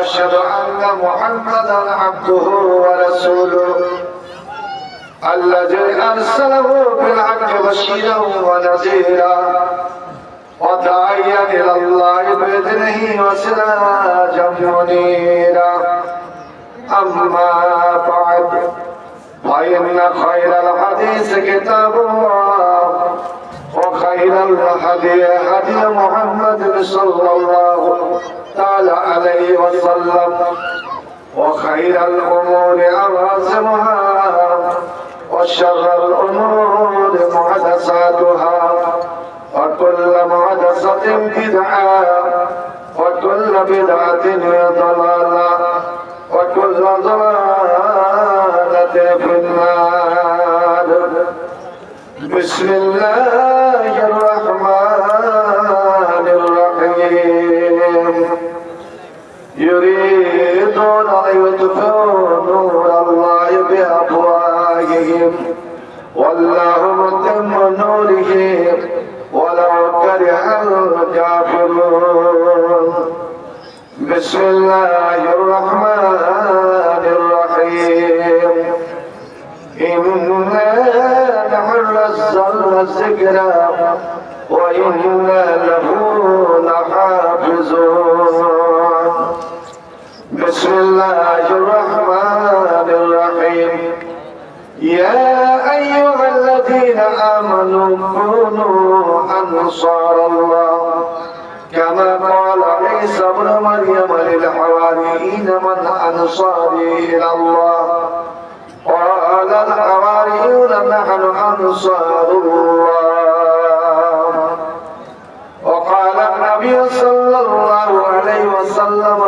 وأشهد أن محمدا عبده ورسوله الذي أرسله بالحق بشيرا ونذيرا وداعيا إلى الله بإذنه وسراجا منيرا أما بعد فإن خير الحديث كتاب الله وخير الهدي هدي محمد صلى الله تعالى عليه وسلم وخير الأمور أوازمها وشر الأمور محدثاتها وكل محدثة بدعة وكل بدعة ضلالة وكل ضلالة في النار. بسم الله الرحمن الرحيم. يريدون أن يطفئوا نور الله بأفواههم والله متم نوره ولو كره الكافرون. بسم الله الرحمن الرحيم. إنا نحن نزلنا الذكر وإنا له لحافظون. بسم الله الرحمن الرحيم. يا أيها الذين آمنوا كونوا أنصار الله كما قال عيسى ابن مريم للحواريين من أنصاري إلى الله قال الحواريون نحن أنصار الله. وقال النبي صلى الله عليه وسلم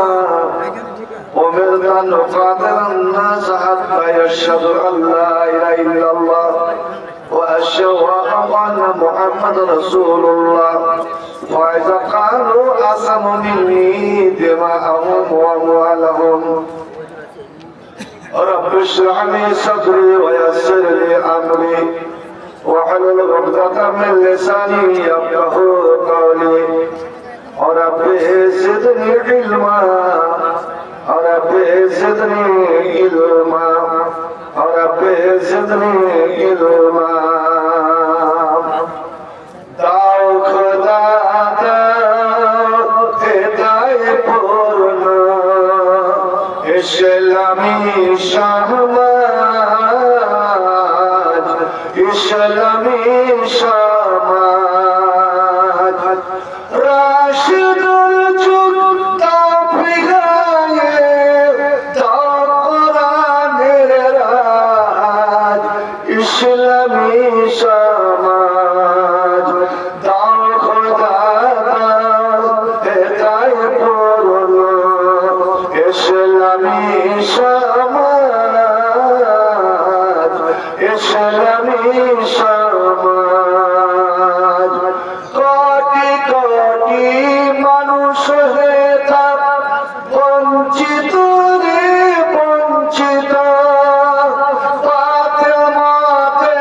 أمرت أن أقاتل الناس حتى يشهدوا أن لا إله إلا الله وأشهدوا أن محمد رسول الله وإذا قالوا عصموا مني دماءهم وأموالهم. رب اشرح لي صدري ويسر لي أمري واحلل عقدة من لساني يفقهوا قولي. رب زدني علما رب زدني علما رب زدني علما. দাও খোদা দাও হেদায়েত পূর্ণ ইসলামী সমাজ ইসলামী সমাজ রাশিদুল যুগ তাফিগায়ে দাও কোরআনের রাজ ইসলামী সমাজ দাও খোদা দাও হেদায়েত পূর্ণ ইসলামী সমাজ ইসলামী সমাজ। কোটি কোটি মানুষ হেথা বঞ্চিত রে বঞ্চিত পাতে মাতে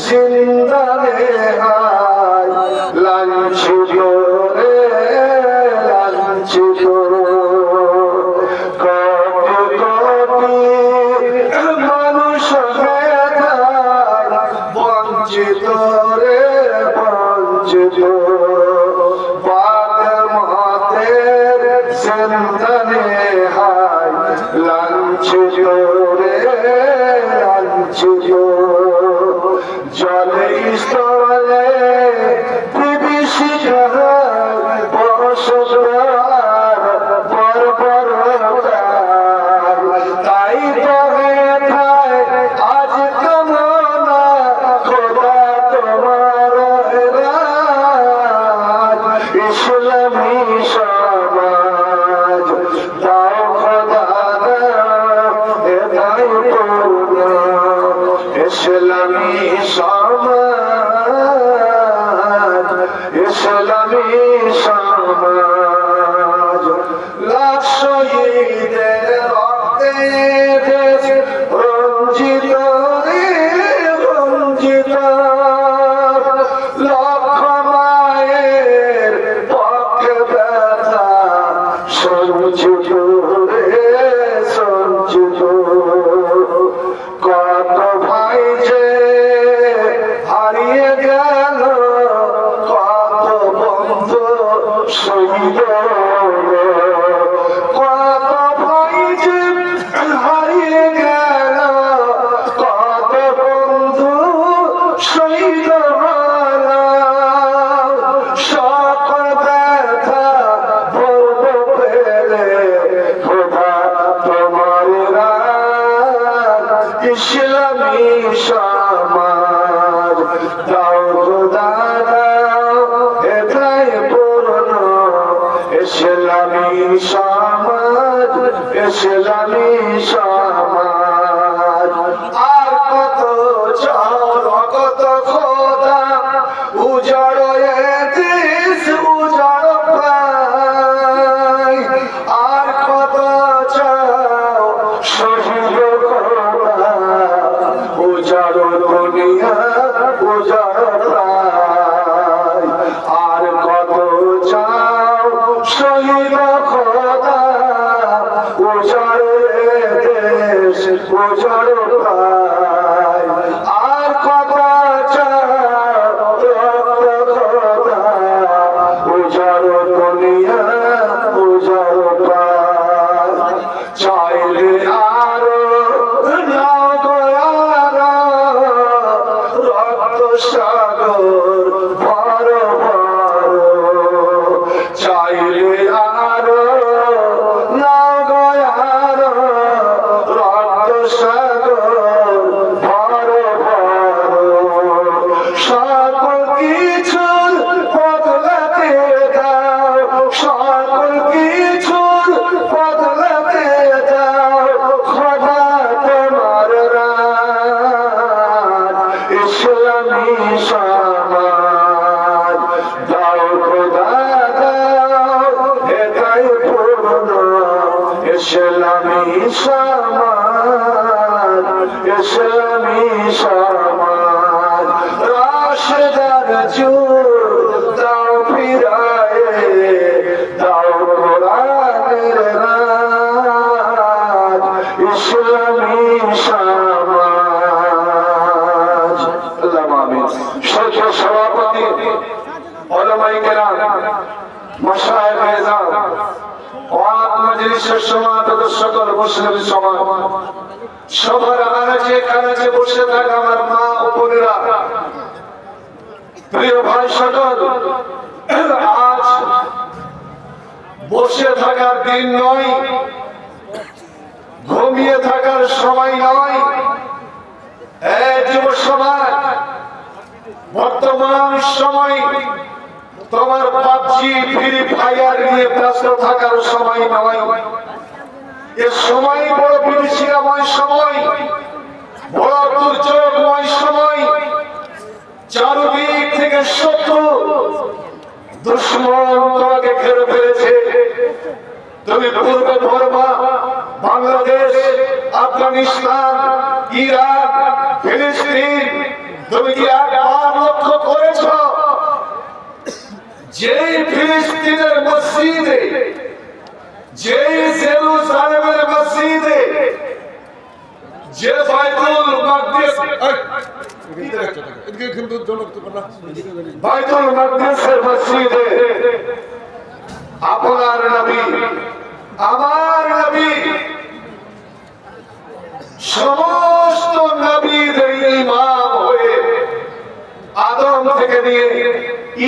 জিন্দা রে হায় লাঞ্ছিত রে লাঞ্ছিত। কোটি কোটি মানুষ হেথা বঞ্চিত রে বঞ্চিত পাতে মাতে জিন্দা রে হায় লাঞ্ছিত রে লাঞ্ছিত। জলে স্থলে বিভীষিত বসবার বর্বরতার তাই তো হেথায় আজ কামনা খোদা তোমার রাজ ইসলামী সমাজ দাও খোদা দাও হেদায়েত পূর্ণ সঞ্চিত রে সঞ্চিত, কত ভাই যে হারিয়ে গেল, কত বন্ধু শহীদ হলো, কত ভাই যে হারিয়ে গেল, কত বন্ধু শহীদ হলো, সকল ব্যথা ভোগ পেলে খোদা তোমার রাত, ইসলামী সমাজ দাও খোদা দাও এটাই পূর্ণ, ইসলামী সমাজ ইসলামী সমাজ। আর কত চাও কত খোদা উজাড় দেশ উজাড় পাই, আর কত চাও শহীদ খোদা উজাড় দুনিয়া উজাড় পাই, আর কত চাও শহীদ খোদা উজাড় দেশ উজাড় পাই, আর কত চাও খোদা উজাড় দুনিয়া উজাড় পাই, চাইলে আরো নাও গো আরো রক্ত সাগর ভর ভর, চাইলে আরো নাও গো আরো রক্ত সাগর ভর ভর, সকল কিছুর বদলাতে দাও, সকল কিছুর বদলাতে দাও খোদা তোমার রাত, ইসলামী সমাজ দাও খোদা দাও এটাই পূর্ণ, ইসলামী সমাজ ইসলামী সমাজ। রাশেদার যুগ দাও ফিরায়ে দাও কোরআনের রাত, ইসলামী সমাজ। আল্লাহুম্মা আমিন। শেখ সভাপতি উলামায়ে কেরাম মাশায়েখ এজাম ওয়াজ মজলিসের সমাগত সকল মুসলিম সমাজ, সবার আনাচে কানাচে বসে থাকা আমার মা ও বোনেরা, প্রিয় ভাই সকল, আজ বসে থাকার দিন নয়, ঘুমিয়ে থাকার সময় নয়। এই যুব সমাজ, বর্তমান সময় তোমার পাবজি ফ্রি ফায়ার নিয়ে ব্যস্ত থাকার সময় নয়। এ সময় বড় বিভীষিকাময় সময়, বড় দুর্যোগময় সময়। চারদিক থেকে শত্রু দুশ্মন তোমাকে ঘিরে ফেলেছে। তুমি পূর্ব বর্মা, বাংলাদেশ, আফগানিস্তান, ইরাক, ফিলিস্তিন, তুমি কি একবার লক্ষ্য করেছ যে ফিলিস্তিনের মসজিদে, যে জেরুজালেমের মসজিদে, যে বাইতুল মাকদিস বাইতুল মাকদিসের মসজিদে আপনার নবী, আমার নবী, সমস্ত নবীদের ইমাম হয়ে আদম থেকে নিয়ে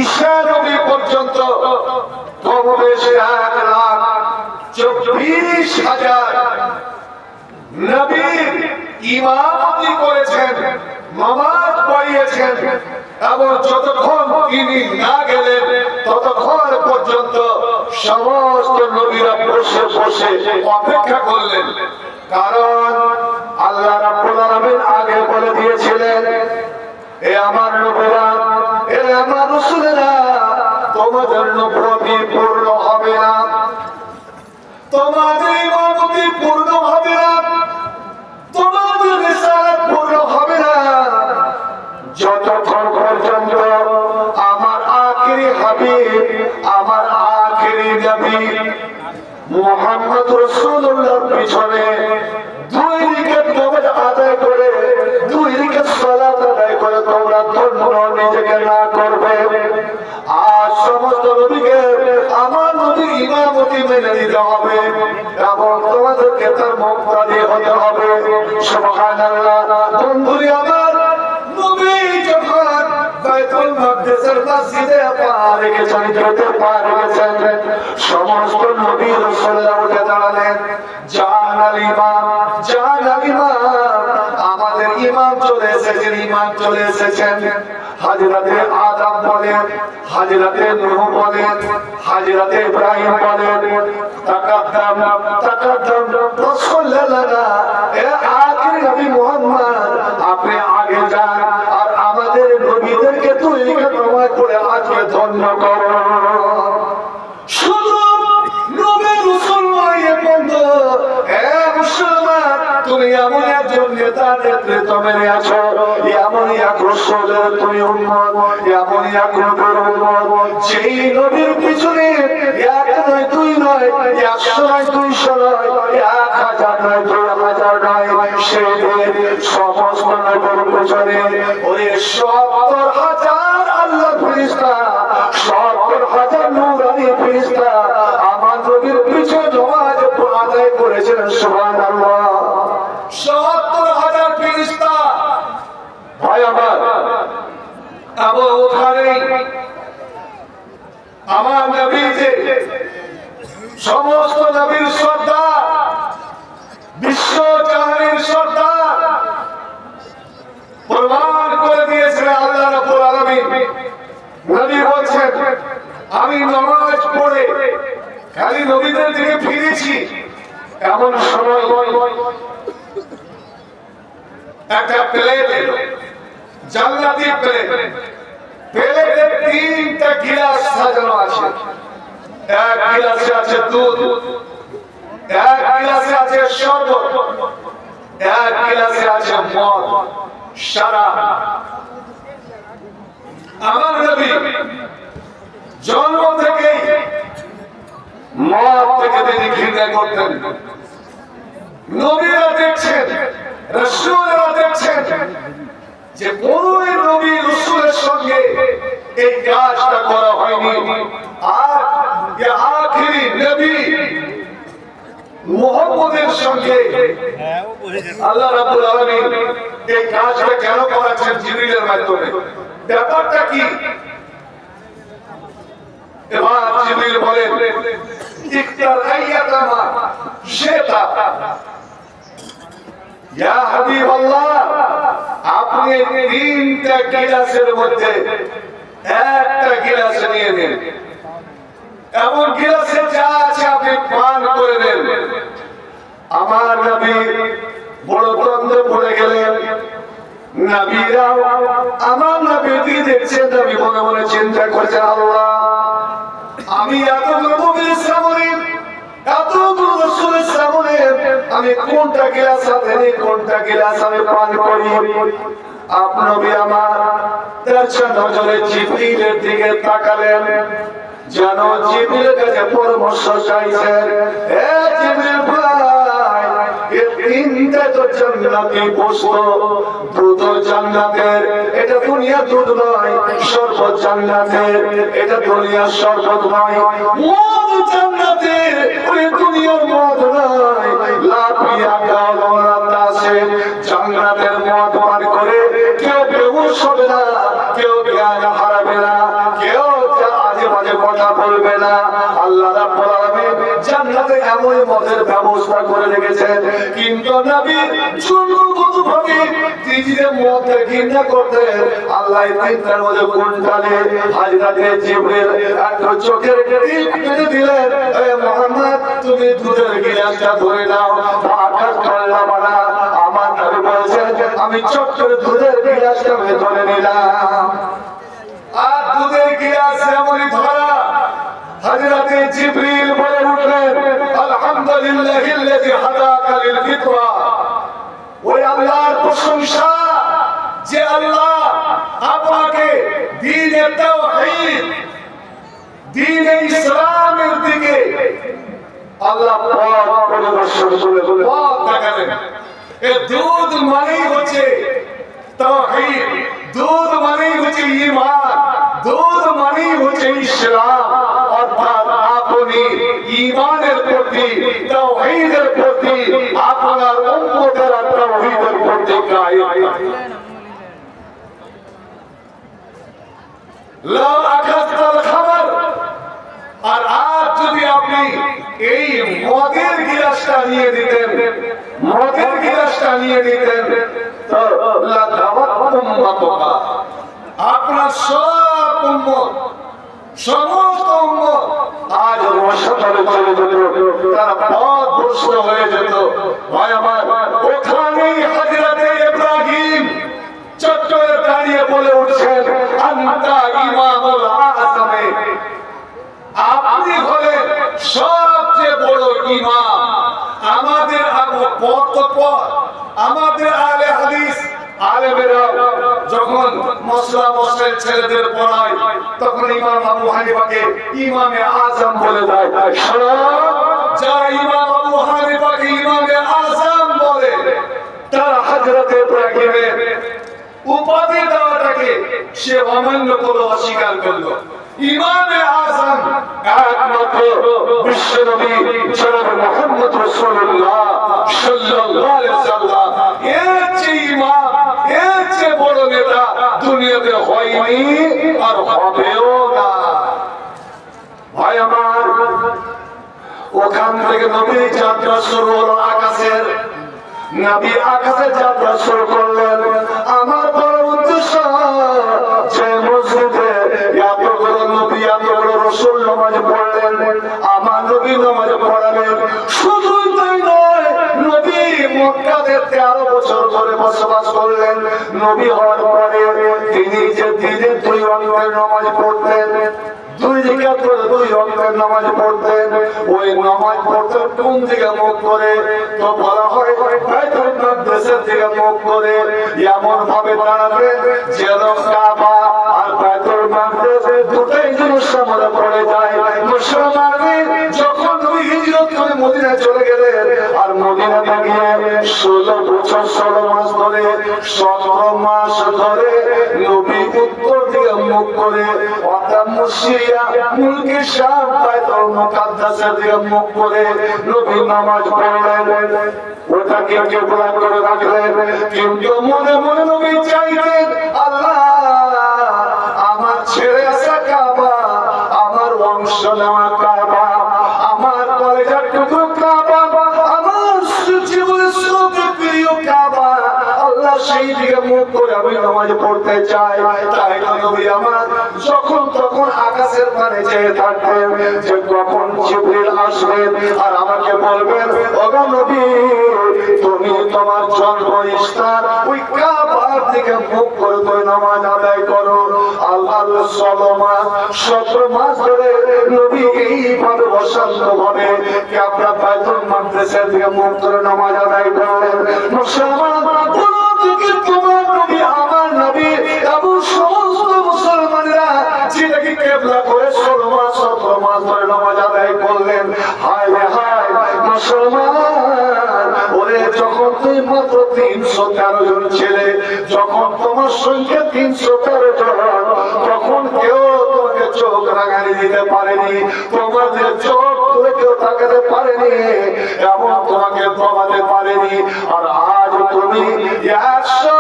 ঈসা নবী পর্যন্ত কমবেশি 1,24,000 নবীর ইমামতি করেছেন, নামাজ পড়িয়েছেন, এবং যতক্ষণ তিনি না গেলেন ততক্ষণ পর্যন্ত সমস্ত নবীরা বসে বসে অপেক্ষা করলেন। কারণ আল্লাহ রাব্বুল আলামিন আগে বলে দিয়েছিলেন, এ আমার নবীরা, এ আমার রাসূলেরা, তোমাদের নবুয়তি পূর্ণ হবে না, তোমাদের ইমামতি পূর্ণ হবে না, তোমাদের রিসালাত পূর্ণ হবে না যতক্ষণ পর্যন্ত আমার আখিরি হাবিব, আমার আখিরি নবী মুহাম্মদ মুহাম্মদ রাসূলুল্লাহর পিছনে দুই রিকাত নামাজ আদায় করে দুই রিকাত সালাত আদায় করে তোমরা ধন্য নিজেকে না করবে। আর সমস্ত নবীকে আমার নবীর ইমামতি মেনে নিতে হবে এবং তোমাদেরকে তার মুক্তাদি হতে হবে। সুবহানাল্লাহ। বন্ধুরা আমার, নবী যখন বাইতুল মাকদিসের মসজিদে পা রেখেছেন, পা রেখেছেন, সমস্ত নবী রাসূলরা উঠে দাঁড়ালেন। জান আল ইমাম, জান আল ইমাম, আমাদের ইমাম চলে এসেছেন, ইমাম চলে এসেছেন। হযরতে আদম বলেন, হযরতে নূহ বলেন, হযরতে ইব্রাহিম বলেন, তাকাদ্দাম তাকাদ্দাম রাসূলুল্লাহ, এ আখির নবী মুহাম্মদ, আপনি আগে যান আর আমাদের নবীদেরকে তুই নামাজ পড়ে আজকে ধন্য করো। শুধু নবী রাসূল নয় বন্ধু, এ মুসলমান, তুমি এমন একজন নেতা নেতৃত্ব মেনে আছো, এমন এক রাসূলের তুমি উম্মত, এমন এক নবীর উম্মত, যেই নবীর পিছনে এক নয় দুই নয়, 100 নয় 200 নয়, 1000 নয় 2000 নয়, সেই সমস্ত নবীর পিছনে ওই 70,000 আল্লাহ ফেরেশতা, 70,000 নূরানী ফেরেশতা আমার নবীর পিছনে নামাজ আদায় করেছেন। সুবহানাল্লাহ। 70,000 ফেরেশতা। ভাই আমার, আবু ওখানে আমার নবী যে সমস্ত নবীর সর্দার, বিশ্ব জাহানের সর্দার প্রমাণ করে দিয়েছিলেন আল্লাহ রাব্বুল আলামিন। নবী বলছেন, আমি নামাজ পড়ে খালি নবীদের দিকে ফিরেছি, এমন সময় একটা প্লেট এলো, জান্নাতি প্লেট, প্লেটে 3টা গিলাস সাজানো আছে। এক গিলাসে আছে দুধ, এক গিলাসে আছে শরবত, এক গিলাসে আছে মদ, শরাব। আমার নবী জন্ম থেকে মদ থেকে তিনি ঘৃণা করতেন। নবীরা দেখছেন, রাসূলরা দেখছেন যে কোন নবী রাসূলের সঙ্গে এই কাজটা করা হয়নি। আর এই আখেরি নবী মুহাম্মদের সঙ্গে আল্লাহ রাব্বুল আলামিন এই কাজটা কেন করাচ্ছেন জিবরিলের মাধ্যমে? ব্যাপারটা কি? এবার জিবরিল বলেন, ইকতার আইয়াতামা শেতা, ইয়া হাবিবাল্লাহ, আপনি 3টা গিলাসের মধ্যে একটা গিলাস নিয়ে নেন, এমন গিলাসে যা আছে আপনি পান করে নেন। আমার নবী বড় দ্বন্দ্বে পড়ে গেলেন। নবীরা আমার নবী দেখছেন, নবী মনে মনে চিন্তা করছেন, আল্লাহ, আমি এতগুলো নবীর সামনে, এতগুলো রাসূলের সামনে আমি কোনটা গিলাস হাতে নিই, কোনটা গিলাস আমি পান করি? আপনি আমার তেরছা নজরে জিবরিলের দিকে তাকালেন, যেন জিবরিলের কাছে পরামর্শ চাইছেন। এ জিবরিল ভাই, এই 3টা তো জান্নাতি বস্তু, দুধ জান্নাতের, এটা দুনিয়ার দুধ নয়, শরবত জান্নাতের, এটা দুনিয়ার শরবত নয়, মদ জান্নাতের, ওই দুনিয়ার মদ নয়। লাফিয়া গাওয়ালা আছে, জান্নাতের মদ পান করে কেউ বেহুশ হবে না, কেউ জ্ঞান হারাবে না, কেউ আজে বাজে কথা বলবে না। আল্লাহ রাব্বুল আলামিন জান্নাতে এমন মদের ব্যবস্থা করে রেখেছেন। কিন্তু নবী জন্মগতভাবে নিজের মদকে ঘৃণা করতেন। আল্লাহ 3টার মধ্যে কোনটালে হযরতে জিবরিল একটা চোখের টিপ মেরে দিলেন, এ মুহাম্মদ, তুমি দুধের গিলাসটা ধরে নাও, আঘাত করলাম না। আমার নবী বলেছেন, আমি চট করে দুধের গিলাসটা ধরে নিলাম। আর দুধের গিলাস এমনই ধরা, হযরতে জিবরিল বলে উঠলেন, আলহামদুলিল্লাহিল্লাযী হাদাকা লিল ফিতরা, ওই আল্লাহর প্রশংসা যে আল্লাহ আপনাকে দ্বীনে তাওহীদ, দ্বীনে ইসলামের দিকে আল্লাহ পথ পরিদর্শন করে পথ দেখালেন। এই দুধ মানেই হচ্ছে তাওহীদ, দুধ মানেই হচ্ছে ঈমান, দুধ মানেই হচ্ছে ইসলাম। অর্থাৎ আপনি ঈমানের প্রতি, তাওহীদের প্রতি, আপনার উম্মতের তাওহীদের প্রতি কায়েম থাকেন। লা আখাস্তাল খাবার। আর আজ যদি আপনি এই মদের গিলাসটা নিয়ে দিতেন, মদের গিলাসটা নিয়ে দিতেন, তো লা দাওয়াতুম মাতবা, আপনার সব উম্মত, সমস্ত উম্মত আজ রসাতলে চলে যেত, তারা পথভ্রষ্ট হয়ে যেত। ভাই আমার, ওখানেই হযরতে ইব্রাহিম চত্বরে দাঁড়িয়ে বলে উঠছেন, আনতা ইমামুল আযমে, আপনি হলেন সবচেয়ে বড় ইমাম। আমাদের আমাদের আলে হাদিস আলেমেরা যখন মশলা মশলা ছেলেদের পড়ায়, তখন ইমাম আবু হানিফাকে ইমামে আজম বলে দেয়। যারা ইমাম আবু হানিফাকে ইমামে আজম বলে, তারা হযরতে ইব্রাহিমের উপাধি দেওয়াটাকে সে অমান্য করলো, অস্বীকার করলো। ইমামে আযম একমাত্র বিশ্বনবী জনাব মুহাম্মদ রাসূলুল্লাহ সাল্লাল্লাহু আলাইহি ওয়াসাল্লাম, এর চেয়ে ইমাম, এর চেয়ে বড় নেতা দুনিয়াতে হয়নি আর হবেও না। ভাই আমার, ওখান থেকে নবী যাত্রা শুরু হলো আকাশের। নবী আকাশে যাত্রা শুরু করলেন। আমার বড় উদ্দেশ্য যে মসজিদে এতগুলো নবী, এতগুলো রাসূল নামাজ পড়লেন, আমার নবী নামাজ পড়ালেন। শুধুই তাই নয়, নবী মক্কাতে 13 বছর ধরে বসবাস করলেন। নবী হওয়ার পরে তিনি যে দিনে 2 ওয়াক্তের নামাজ পড়তেন, 2 রাকাত করে 2 ওয়াক্তের নামাজ পড়তেন। ওই নামাজ পড়তেন কোন দিকে মুখ করে? তো বলা হয় বাইতুল মাকদিসের দিকে মুখ করে। এমন ভাবে দাঁড়াবেন যেন কাবা আর বাইতুল মাকদিস দুটোই জিনিস সামনে পড়ে যায়। মুসলমানদের যখন নবী হিজরত করে মদিনায় চলে গেলেন, আর মদিনা থেকে 16 বছর 16 মাস ধরে 17 মাস ধরে নবী উত্তর দিকে মুখ করে, অর্থাৎ মুসিয়া মুলকি শাম বাইতুল মুকাদ্দাসের দিকে মুখ করে নবী নামাজ পড়লেন। ওটাকে কেবলা করে রাখলেন, কিন্তু মনে মনে নবী চাইতেন, আল্লাহ আমার ছেড়ে আসা কাবা, আমার বংশ নেওয়া কাবা, আমার কলেজার টুকরো কাবা, আমার জীবনের সবচেয়ে প্রিয় কাবা, আল্লাহ সেই দিকে মুখ করে আমি নামাজ পড়তে চাই। তাই নবী আমার যখন তখন আকাশের পানে চেয়ে থাকতেন যে কখন জিবরিল আসবেন আর আমাকে বলবেন, ওগো নবী তুমি তোমার জন্মস্থান ওই কাবার দিকে মুখ করে তুই নামাজ আদায় করো। আল্লাহ 16 মাস 17 মাস ধরে নবী এইভাবে অশান্ত ভাবে কাবা বাইতুল মাকদিসের দিকে মুখ করে নামাজ আদায় করলেন। মুসলমান তোমার নবী আমার নবী এবং সমস্ত মুসলমানরা যেটাকে কিবলা করে 16 মাস 17 মাস ধরে নামাজ আদায় করলেন। হায় রে হায় মুসলমান, ওরে যখন তুই মাত্র 313 জন ছেলে, যখন তোমার সংখ্যা 313 জন, তখন কেউ তোমাকে চোখ রাঙানি দিতে পারেনি, তোমাদের চোখ তুলে কেউ তাকাতে পারেনি, এমন তোমাকে দমাতে পারেনি। আর আজ তুমি 100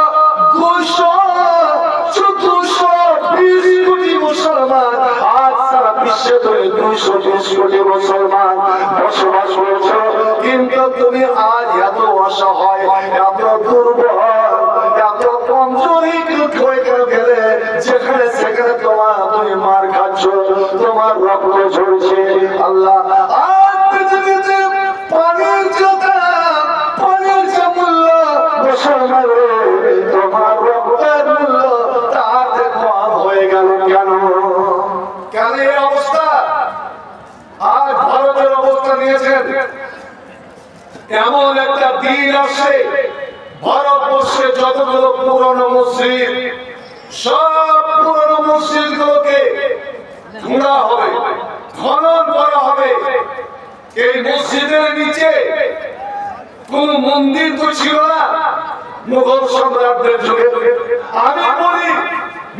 200 420 কোটি মুসলমান, আজ সারা বিশ্বে ধরে 220 কোটি মুসলমান বসবাস করছে, কিন্তু তুমি আজ এত অসহায়, এত দুর্বল, এত কমজোরি হয়ে গেলে, যেখানে সেখানে তুমি মার খাচ্ছ, তোমার রক্ত ঝরছে। আল্লাহ আজ পৃথিবীতে পানির যে দাম, পানির যে মূল্য, মুসলমান তোমার রক্তের মূল্য তাতে কম হয়ে গেল কেন? কেন এই অবস্থা? আজ ভারতের অবস্থা নিয়েছেন, এমন একটা দিন আসে ভারতবর্ষে যতগুলো পুরনো মসজিদ, সব পুরনো মসজিদ গুলোকে খোঁড়া হবে, খনন করা হবে, এই মসজিদের নিচে কোন মন্দির তো ছিল না মুঘল সম্রাটদের যুগে। আমি বলি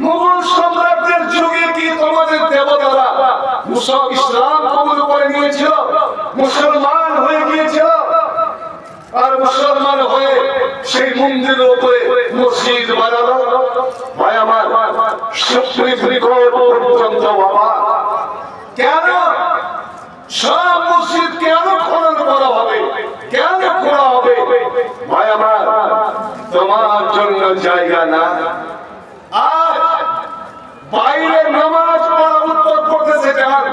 মুঘল সম্রাটদের যুগে কি তোমাদের দেবতারা ইসলাম কবুল করে নিয়েছিল, মুসলমান হয়ে গিয়েছিল? আর মুসলমান হয়ে সেই মন্দিরের উপরে মসজিদ বানালো। ভাই আমার, সুপ্রিম কোর্ট পর্যন্ত বাবা কেন সব মসজিদ কেন খনন করা হবে, কেন করা হবে? ভাই আমার, তোমার জন্য জায়গা না। আর বাইরে নামাজ পড়া উত্তর প্রদেশে যান,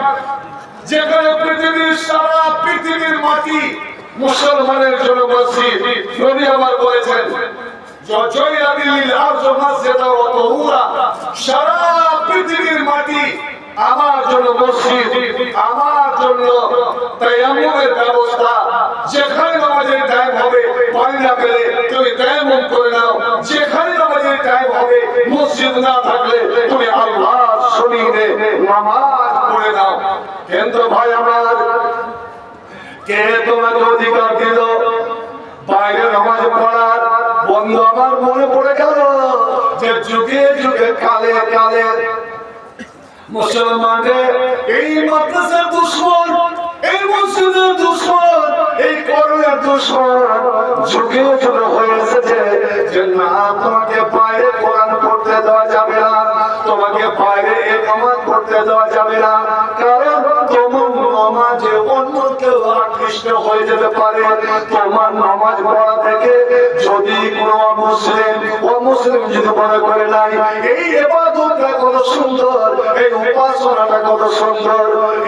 যেখানে পৃথিবীর সারা পৃথিবীর মাটি মুসলমানের জন্য মসজিদ। নবী আমার বলেছেন, সারা পৃথিবীর মাটি আমার জন্য মসজিদ, আমার জন্য তায়াম্মুমের ব্যবস্থা। যেখানে নামাজের টাইম হবে পানি না পেলে তুমি তায়াম্মুম করে নাও, যেখানে নামাজের টাইম হবে মসজিদ না থাকলে তুমি আল্লাহর জমিনে নামাজ পড়ে নাও। কিন্তু ভাই আমার, কে তোমাকে অধিকার দিল বাইরে নামাজ পড়ার? বন্ধু আমার, মনে পড়ে গেল যে যুগে যুগে কালে কালে মুসলমানদের এই মাদ্রাসার দুশমন, এই মসজিদের দুশমন, এই কোরআনের দুশমন যুগে যুগে হয়ে এসেছে যে না, তোমাকে বাইরে কোরআন পড়তে দেওয়া যাবে না, তোমাকে বাইরে এই নামাজ পড়তে দেওয়া যাবে না। কারণ তোমার নামাজে অন্য কেউ আকৃষ্ট হয়ে যেতে পারে। তোমার নামাজ পড়া থেকে যদি কোনো অমুসলিম যদি মনে করে নাই এই ইবাদতটা কত সুন্দর, এই উপাসনাটা কত সুন্দর,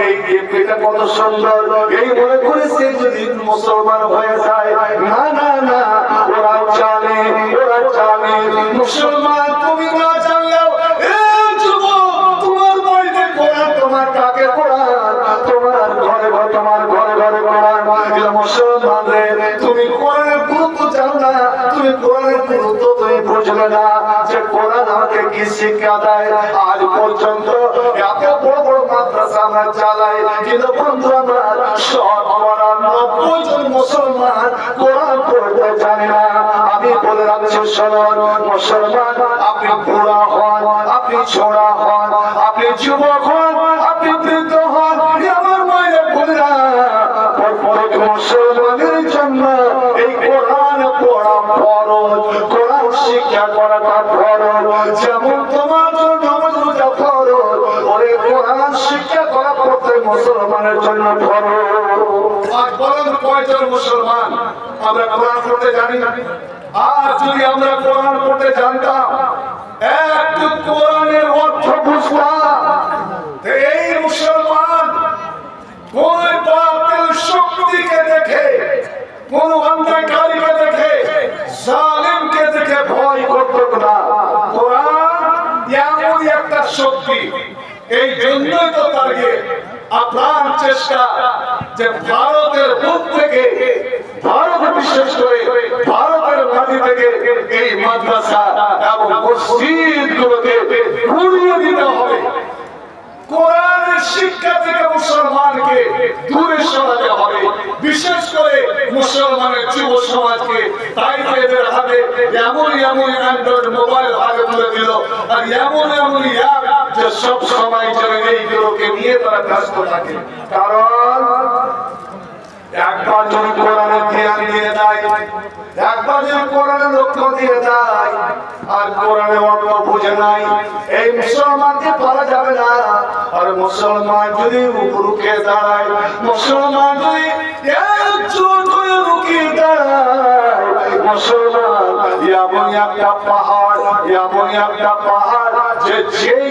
এই এটা কত সুন্দর, এই মনে করে সে যদি মুসলমান হয়ে যায়, না না না, ওরা জানে মুসলমান তুমি না জানলেও তোমার বইতে কোরআন, তোমার কাকে কোরআন, তোমার ঘরে ঘরে, তোমার ঘরে ঘরে কোরআন। মুসলমান রে, তুমি কোরআনের গুরুত্ব জানো না, তুমি কোরআনের গুরুত্ব তুমি বুঝলে না যে কোরআন আমাকে কি শিক্ষা দেয়। আজ পর্যন্ত এত বড় বড় মাদ্রাসা আমরা চালাই, কিন্তু বন্ধু আমার শতকরা 90 জন মুসলমান কোরআন পড়তে জানে না। আমি বলে রাখছি, শুনুন মুসলমান, আপনি বুড়া হন, আপনি ছোড়া হন, আপনি যুবক হন, আপনি বৃদ্ধ হন, আমার মায়ের বোনেরা, প্রত্যেক মুসলমানের জন্য এই কোরআন পড়া ফরজ, কোরআন শিক্ষা করাটা ফরজ। যেমন তোমার জন্য নামাজ রোজা ফরজ, ওরে কোরআন শিক্ষা করা প্রত্যেক মুসলমানের জন্য ফরজ। আর বলেন কয়জন মুসলমান আমরা কোরআন পড়তে জানি না? আর যদি আমরা কোরআন পড়তে জানতাম, একটু কোরআনের অর্থ বুঝতাম, এই মুসলমান কোন বাতিল শক্তিকে দেখে, কোন অন্ধকারীকে দেখে, জালিমকে দেখে ভয় করত না। কোরআন এমন একটা শক্তি, এই জন্যই তো তাকে আপ্রাণ চেষ্টা যে ভারতের বুক থেকে, ভারত বিশেষ করে ভারতের মাটি থেকে এই মাদ্রাসা এবং মসজিদ গুলোকে ঘুরিয়ে দিতে হবে। কোরআনের শিক্ষা থেকে মুসলমানকে দূরে সরাতে হবে, বিশেষ করে মুসলমানের যুব সমাজকে। তাই এদের হাতে এমন এমন অ্যান্ড্রয়েড মোবাইল হাতে তুলে দিল, আর এমন এমন অ্যাপ যে সব সময় যেন এইগুলোকে নিয়ে তারা ব্যস্ত থাকে। কারণ একবার যদি কোরআনের ধ্যান দিয়ে দেয়, একবার যদি কোরআনের লক্ষ্য দিয়ে দেয়, আর কোরআনের অর্থ বুঝে নাই, এই মুসলমানকে পারা যাবে না। আর মুসলমান যদি রুখে দাঁড়ায়, মুসলমান যদি একজোট হয়ে রুখে দাঁড়ায়, মুসলমান এমন একটা পাহাড়, এমন একটা পাহাড় যে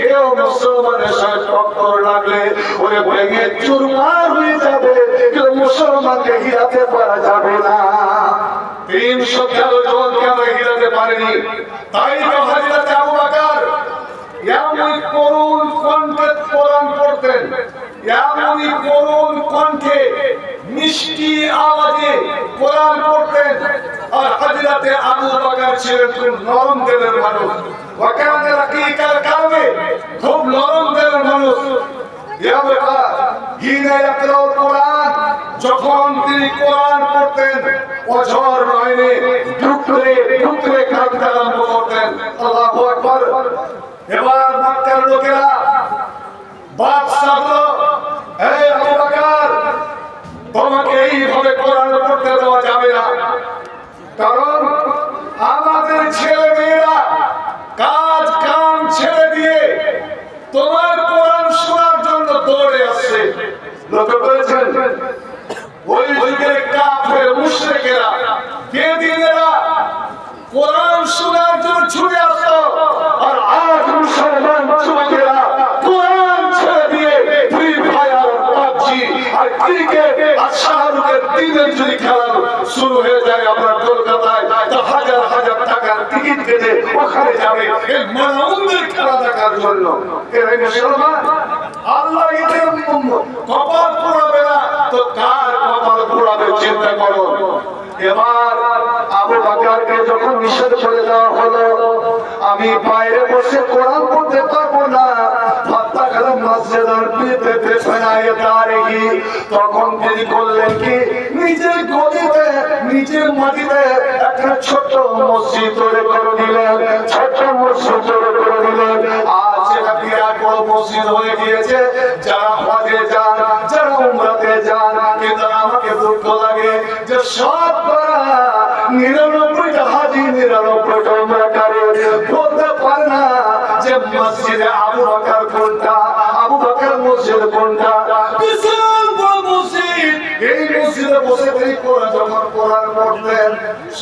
কেউ মুসলমানের সাথে টক্কর লাগলে ওরে ভেঙে চুরমার হয়ে যাবে, কিন্তু মুসলমানকে হিরাতে পারা যাবে না। 313 জনকে আমরা হিরাতে পারিনি। তাই তো হযরত আবু বকর এমন করুণ কণ্ঠে কোরআন পড়তেন, এমনই করুণ কণ্ঠে মিষ্টি আওয়াজে কোরআন পড়তেন। আর হযরত আবু বকর ছিলেন খুব নরম দিলের মানুষ, ওয়াকানা রাকিকাল কালবে, খুব নরম দিলের মানুষ। যখন তিনি কোরআন পড়তেন অঝর নয়নে ঢুকরে ঢুকরে কাঁদতে আরম্ভ করতেন। আল্লাহু আকবার। এবার মক্কার লোকেরা বাদশাহ এই আবু বকর তোমাকে এইভাবে কোরআন পড়তে দেওয়া যাবে না, কারণ আমাদের ছেলে মেয়েরা কাজ কাম ছেড়ে দিয়ে তোমার কোরআন শোনার জন্য দৌড়ে আসছে। লক্ষ্য করেছেন ওই যুগের কাফের মুশরিকেরা বেদিনেরা কোরআন শোনার জন্য ছুটে আসতো, আর আজ মুসলমান যুবকেরা কোরআন ছেড়ে দিয়ে ফ্রি ফায়ার পাবজি আর ক্রিকেট আর শাহরুখের দিনের যদি খেলা শুরু হয়ে যায় আপনার কলকাতায়, তো হাজার হাজার টাকার টিকিট কেটে ওখানে যাবে এই মানবদের খেলা দেখার জন্য। এরাই মুসলমান। আল্লাহ এদের কপাল পোড়াবে না তো কার কপাল পোড়াবে চিন্তা করো। এবার আবু বকরকে যখন নিষেধ করে দেওয়া হলো আমি বাইরে বসে কোরআন পড়তে পারবো না, তখন তিনি করলেন কি নিজের গলিতে নিজের মাটিতে একটা ছোট মসজিদ তৈরি করে দিলেন, ছোট মসজিদ তৈরি করে দিলেন। আজ সেটা বিরাট বড় মসজিদ হয়ে গিয়েছে। যারা হজে যান, যারা উমরাতে যান, কিন্তু আমাকে দুঃখ লাগে যে সব করা 99টা হাজি 99টা উমরাকারী বলতে পারে না যে মসজিদে আবু বকর কোনটা, আবু বকর মসজিদ কোনটা। বিশাল বড় মসজিদ, এই মসজিদে বসে তিনি যখন কোরআন পড়তেন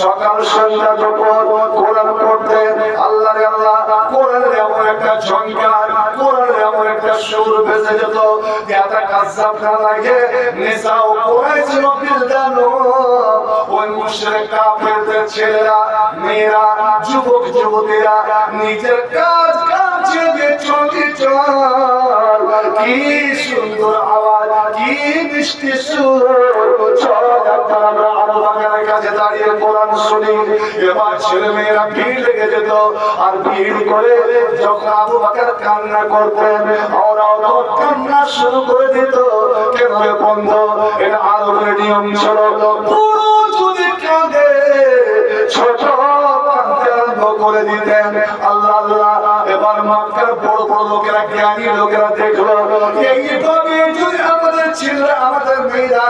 সকাল সন্ধ্যা দুপুর কোরআন পড়তেন। আল্লাহ রে আল্লাহ, কোরআনের এমন একটা ঝংকার, কোরআনের এমন একটা সুর ভেসে যেত যাতে কাজ্জাব না লাগে। নিসা ও কুরাইশ বিলদানো ওই মুশরিক কাফেরদের ছেলেরা মেয়েরা যুবক যুবতীরা নিজের কাজ কাম ছেড়ে চলে চল। কি সুন্দর আওয়াজ, কি মিষ্টি সুর। চল একবার আমরা আবু বকরের কাছে দাঁড়িয়ে কোরআন শুনি। এবার ছেলে মেয়েরা ভিড় লেগে যেত, আর ভিড় করে যখন আবু বকর কান্না করতেন ওরাও তো কান্না শুরু করে দিত। কেন বন্ধ? এটা আরবের নিয়ম ছিল, পুরো যদি কাঁদে ছোট কাঁদতে আরম্ভ করে দিতেন। আল্লাহ আল্লাহ। এবার মক্কার বড় বড় লোকেরা, জ্ঞানী লোকেরা দেখলো এইভাবে যদি আমাদের ছেলেরা আমাদের মেয়েরা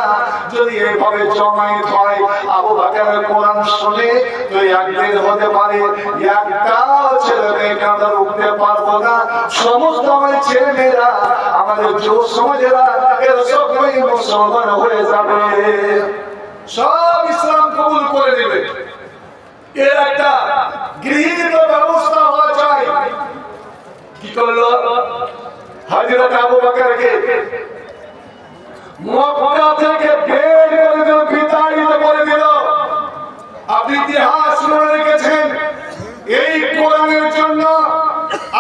যদি এইভাবে জমায়েত হয় আবু বকরের কোরআন শুনে তো একদিন হতে পারে একটাও ছেলে মেয়েকে আমরা রুখতে পারবো না। সমস্ত আমাদের ছেলে মেয়েরা আমাদের যুব সমাজেরা এরা সবাই মুসলমান হয়ে যাবে, সব ইসলাম কবুল করে নেবে। এর একটা গৃহীত ব্যবস্থা হওয়া চাই। কি করলো হযরত আবু বকরকে মক্কা থেকে বের করে দিল, বিতাড়িত করে দিল। আপনি ইতিহাস মনে রেখেছেন এই কোরআনের জন্য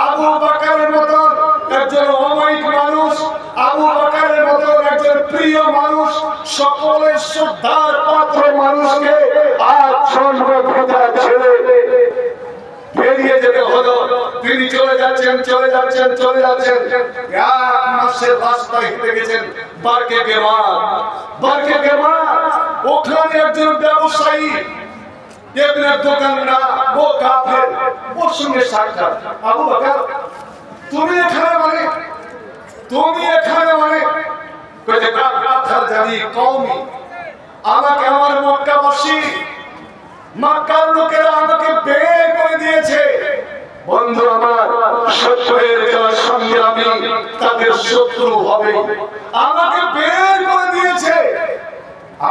আবু বকরের মতন একজন অমায়িক মানুষ, আবু বকরের মতন একজন প্রিয় মানুষ, সকলের শ্রদ্ধার পাত্র মানুষকে আজ সর্বপ্রথা ছেড়ে বেরিয়ে যেতে হলো। তিনি চলে যাচ্ছেন চলে যাচ্ছেন চলে যাচ্ছেন। এক মাসের রাস্তা হেঁটে গেছেন বারকে গেমার, বারকে গেমার। ওখানে একজন ব্যবসায়ী এমনের দোকানরা ও কাফের, ওর সঙ্গে সাক্ষাৎ। আবু বকর তুমি এখানে মানে, তুমি এখানে মানে কইছে কাফের জানি কওমি, আমাকে আমার মক্কাবাসী মক্কার লোকেরা আমাকে বের করে দিয়েছে। বন্ধু আমার, শত্রুর যারা সংগ্রামী তাদের শত্রু হবে, আমাকে বের করে দিয়েছে।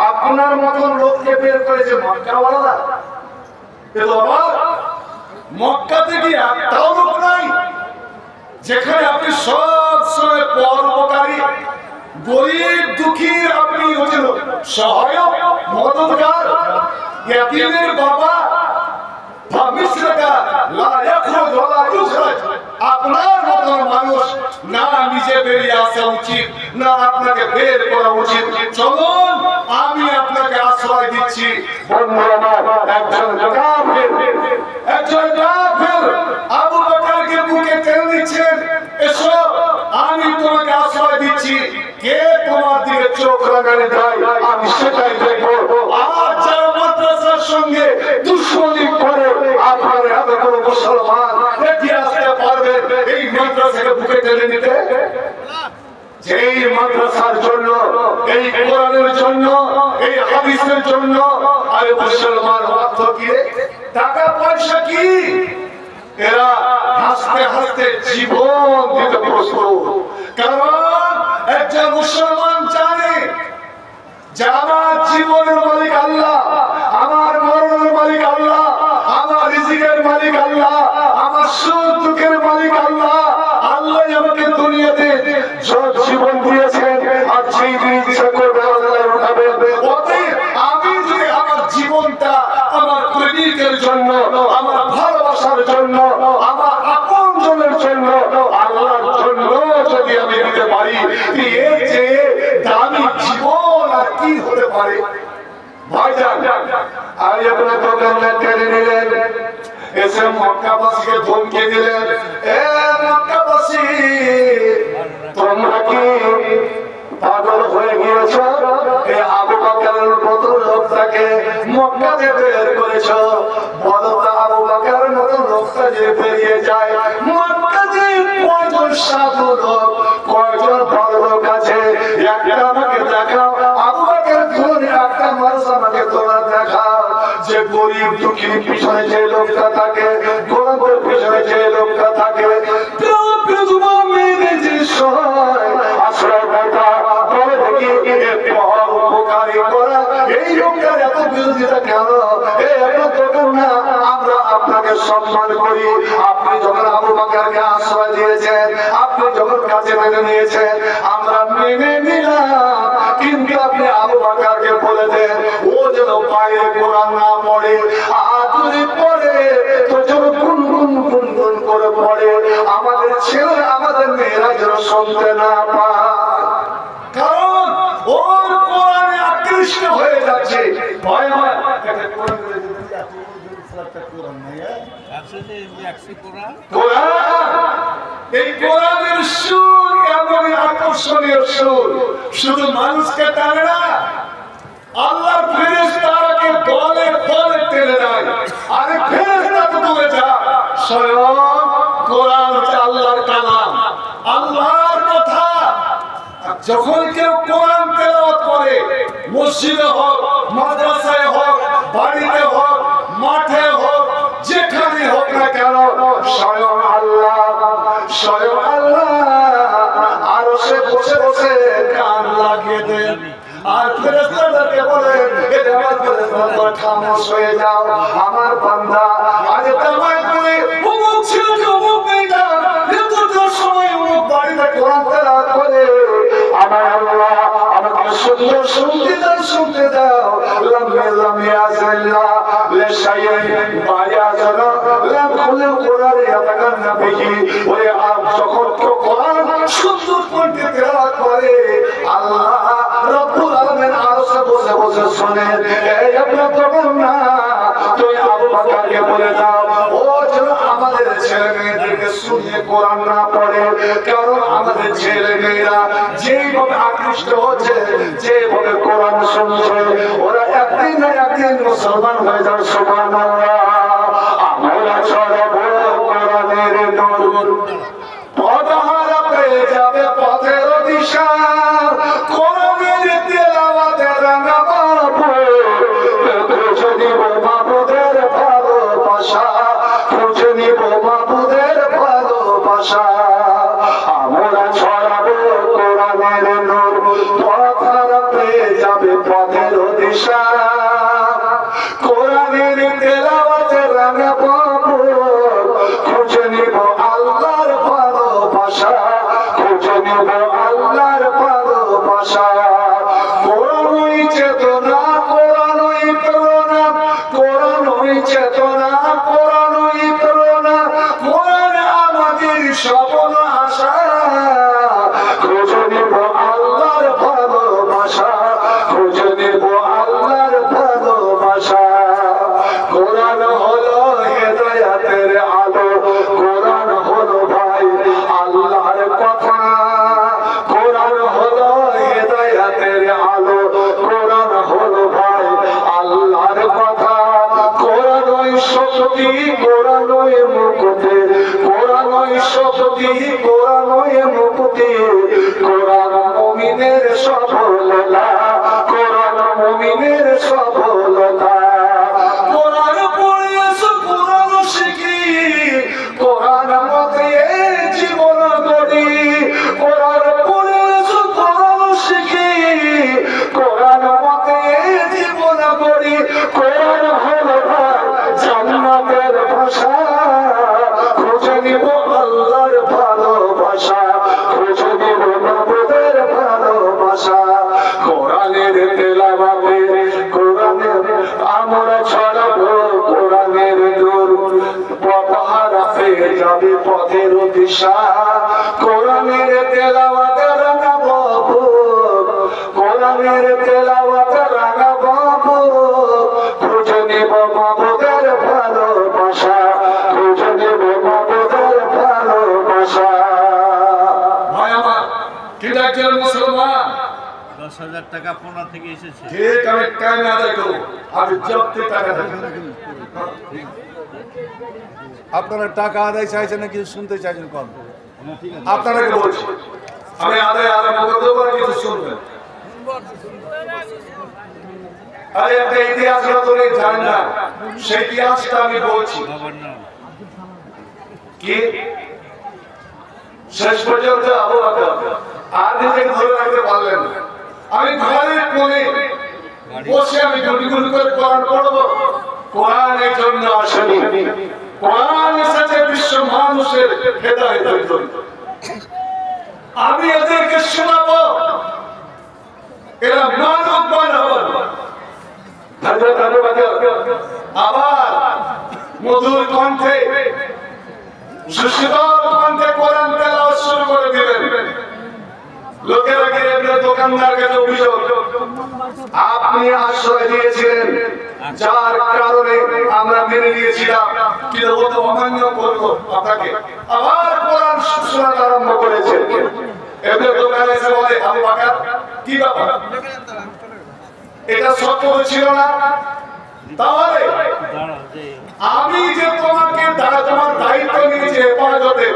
আপনার মতন লোককে বের করেছে মক্কাওয়ালারা। মক্কা থেকে একটাও লোক নাই যেখানে আপনি সব সময় পরোপকারী, গরিব দুঃখীর আপনি হচ্ছেন সহায়ক, মদতগার, ইয়াতীমের বাবা। আপনার মতন মানুষ না নিজে বেরিয়ে আসা উচিত, না আপনাকে বের করা উচিত। চলুন আমি আপনাকে আশ্রয় দিচ্ছি। বন্ধু আমার, একজন কাফের, একজন কাফের আবু বকরকে বুকে টেনে নিচ্ছেন, এসো আমি তোমাকে আশ্রয় দিচ্ছি। দিচ্ছি, কে তোমার দিকে চোখ লাগানে দেয় আমি সেটাই দেখবো। আর যারা মাদ্রাসার সঙ্গে দুশ্মনী করে আপনার এত কোনো মুসলমান এগিয়ে আসতে পারবে এই মাদ্রাসাকে বুকে টেনে নিতে? যেই মাদ্রাসার জন্য, এই কোরআনের জন্য, এই হাদিসের জন্য আরে মুসলমান অর্থ কি, টাকা পয়সা কি, এরা হাসতে হাসতে জীবন দিতে প্রস্তুত। কারণ একজন মুসলমান জানে যে আমার জীবনের মালিক আল্লাহ, আমার মরণের মালিক আল্লাহ, আমার রিজিকের মালিক আল্লাহ, আমার সুখ দুঃখের মালিক আল্লাহ। আল্লাহ আমাকে দুনিয়াতে জীবন দিয়েছেন, আর সেই দিন ইচ্ছা করবে আল্লাহ উঠাবে। অতএব আমি যদি আমার জীবনটা আমার প্রেমিকের জন্য, আমার ভালোবাসার জন্য, আমার আপনজনের জন্য, আল্লাহর জন্য যদি আমি দিতে পারি, এর চেয়ে দামি জীবন আর কি হতে পারে? ভাইজান, আমি আপনার দোকানে টেনে নিলেন, এসে মক্কাবাসীকে ধমকে দিলেন, এ মক্কাবাসী তোমরা কি পাগল হয়ে গিয়েছ? এই আবু বকরের মতো লোকটাকে মক্কা থেকে বের করেছ, বলো তো আবু বকরের মতো লোকটা যে বেরিয়ে যায় মক্কাতে কয়জন সাধু লোক, কয়জন বড় লোক আছে, একটা আমাকে দেখাও। আবু বকর ধরে একটা মানুষ আমাকে তোমরা দেখাও যে গরিব দুঃখীর পিছনে যে লোকটা থাকে, গোলামের পিছনে যে লোকটা থাকে, আপনাকে সম্মান করি। আপনি যখন আবু বকরকে আশ্রয় দিয়েছেন, আপনি যখন কাছে মেনে নিয়েছেন, আমরা মেনে নিলাম, কিন্তু আপনি আবু বকরকে বলে দেন ও যেন বাইরে কোরআন না পড়ে, আর যদি পড়ে তো যেন গুনগুন করে পড়ে, আমাদের ছেলে আমাদের মেয়েরা যেন শুনতে না পায়। কারণ ওর কোরআনে আকৃষ্ট হয়ে যাচ্ছে। ভয় হয় এই কোরআনের সুর এমনই আকর্ষণীয় সুর, শুধু মানুষকে টানে না, আল্লাহর ফেরেশতাকে দলে দলে টেনে দেয়। আরে ফেরেশতা তো দূরে যা, স্বয়ং কোরআন হচ্ছে আল্লাহর কালাম, আল্লাহর কথা। যখন কেউ কোরআন তেলাওয়াত করে, মসজিদে হোক, মাদ্রাসায় হোক, বাড়িতে হোক, মাঠে হোক, যেখানে হোক না কেন, স্বয়ং আল্লাহ আরো সে বসে বসে কান লাগিয়ে দেন। আর ফেরেশতাদেরকে বলেন, এ আমার ফেরেশতারা খামোশ হয়ে যাও, আমার বান্দা আজ তোমায় করে অমুক ছিল অমুক মেয়েটা এতটা সময় অমুক বাড়িতে কোরআন তেলাওয়াত করে, আমার আল্লাহ আমাকে সুন্দর শুনতে দাও। লাম ইয়াজাল্লাহ লিশাইইন বায়াজানা লাম খুলু কোরআন ইয়াতাকান্না বিহি। ওরে আপ যখন কেউ কোরআন সুন্দর করে তেলাওয়াত করে, আল্লাহ রব্বুল আলামিন আরশে বসে বসে শুনেন। এই আপনার তখন না তুই আবু বকরকে বলে দাও ও যেন আমাদের ছেলে মেয়েদেরকে শুনিয়ে কোরআন না পড়ে, কারণ আমাদের ছেলে মেয়েরা যেভাবে আকৃষ্ট হচ্ছে, যেভাবে কোরআন শুনছে, ওরা একদিন না একদিন মুসলমান হয়ে যাবে। সুবহানাল্লাহ। আমরা ছড়াবো কোরআনের নূর, পথহারা পেয়ে যাবে পথের দিশা, কোরআনের তেলাওয়াতে রাঙাবো খুঁজে নিব মাবুদের ভালোবাসা, খুঁজে নিব মাবুদের ভালোবাসা। আমরা ছড়াবো কোরআনের নূর, পথহারা পেয়ে যাবে পথের দিশা, কোরআনের তেলাওয়াতে রাঙাবো খুঁজে নিব আল্লাহর শক্তি কোরআনই মুক্তি, কোরআনই শক্তি কোরআনই মুক্তি, কোরআন মুমিনের সফলতা, কোরআন মুমিনের সফলতা। কোরআন পড়েছো কোরআন শিখি, কোরআন মতে জীবন গড়ি, কোরআন পড়েছো কোরআন শিখি, কোরআন মতে জীবন গড়ি। কোরআন হলো জান্নাতের ভাষা, খুঁজে নিব আল্লাহর ভালোবাসা, খুঁজে নিব মাবুদের ভালোবাসা। কোরআনের তেলাওয়াতে কোরআনের আমরা ছড়াবো কোরআনের নূর, পথহারা পেয়ে যাবে পথের দিশা। কোরআনের তেলাওয়াতে রাঙাবো বুক, কোরআনের তেলাওয়াতে রাঙাবো বুক, খুঁজে নিব মাবুদের ভালোবাসা, খুঁজে নিব মাবুদের ভালোবাসা। ভাই আমার কি একজন মুসলমান 10,000 টাকা পোনা থেকে এসেছে। ঠিক আমি টাইমে আদায় করবো, আমি জব্দে টাকা দেবো। আপনারা টাকা আদায় চাইছেন না কিছু শুনতে চাইছেন কম? আপনারা কি বলছি আমি আদায় আরম্ভ করে দেবো, আর কিছু শুনবেন। আরে একটা ইতিহাস তুমি জানেন না, সেই ইতিহাসটা আমি বলছি। বাবার নাম কি শেষ পর্যন্ত আবু বকর আর নিজেকে ধরে রাখতে পারলেন না। আমি ঘরের কোণে বসে আমি গুলি গুলি করে কোরআন পড়বো। কোরআন এই জন্য আসেনি, কোরআন এসেছে বিশ্ব মানুষের হেদায়েতের জন্য। আমি এদেরকে শোনাবো, এরা মানব বানাবো। হযরত আবু বকর আবার মধুর কণ্ঠে সুশীতল কণ্ঠে কোরআন তেলাওয়াত শুরু করে দিলেন। লোকেরা গিয়ে দোকানদার কাছে অভিযোগ, আপনি আশ্রয় দিয়েছিলেন যার কারণে আমরা মেনে নিয়েছিলাম, কিন্তু ও তো অমান্য করলো আপনাকে। আবার কোরআন শোনাতে আরম্ভ করেছে। এবার দোকানে এসে বলে, আবু বকর কি ব্যাপার, এটা সত্য ছিল না? তাহলে আমি যে তোমাকে তোমার দায়িত্ব নিয়েছি হেফাজতে,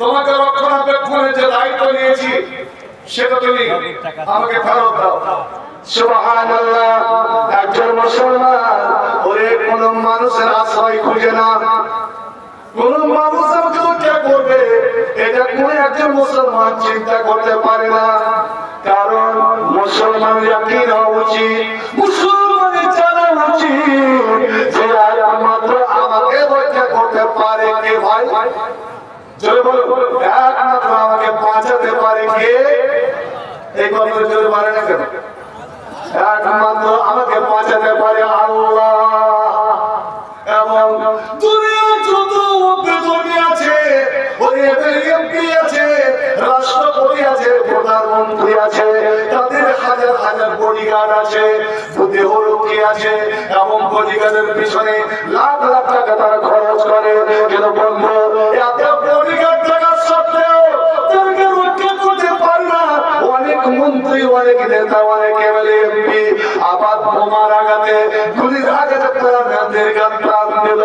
তোমাকে রক্ষণাবেক্ষণের যে দায়িত্ব নিয়েছি, সেটা তুমি আমাকে ফেরত দাও। সুবহানাল্লাহ। একজন মুসলমান ওরে কোন মানুষের আশ্রয় খুঁজে না, কোন মানুষ আমাকে রক্ষা করবে এটা কোন একজন মুসলমান চিন্তা করতে পারে না। কারণ মুসলমান ইয়াকিন হওয়া উচিত, মুসলমানের জানা উচিত যে একমাত্র আমাকে রক্ষা করতে পারে কে। ভাই জোরে বলো, একমাত্র আমাকে বাঁচাতে পারে কে? এই কথা জোরে বলে না কেন? একমাত্র আমাকে বাঁচাতে পারে আল্লাহ। এবং দুনিয়া যত বেদনী আছে, ওই এমপি আছে, রাষ্ট্রপতি আছে, প্রধানমন্ত্রী আছে, তাদের হাজার হাজার বডিগার্ড আছে, দেহরক্ষী আছে, এবং বডিগার্ডের পিছনে লাখ লাখ টাকা তারা খরচ করে। কিন্তু বন্ধু, এত বডিগার্ড থাকার সত্ত্বেও তাদেরকে রক্ষা করতে পারে না। অনেক মন্ত্রী, অনেক নেতা, অনেক এমএলএ এমপি আবার বোমার আঘাতে, গুলির আঘাতে তাদের গান প্রাণ দিল।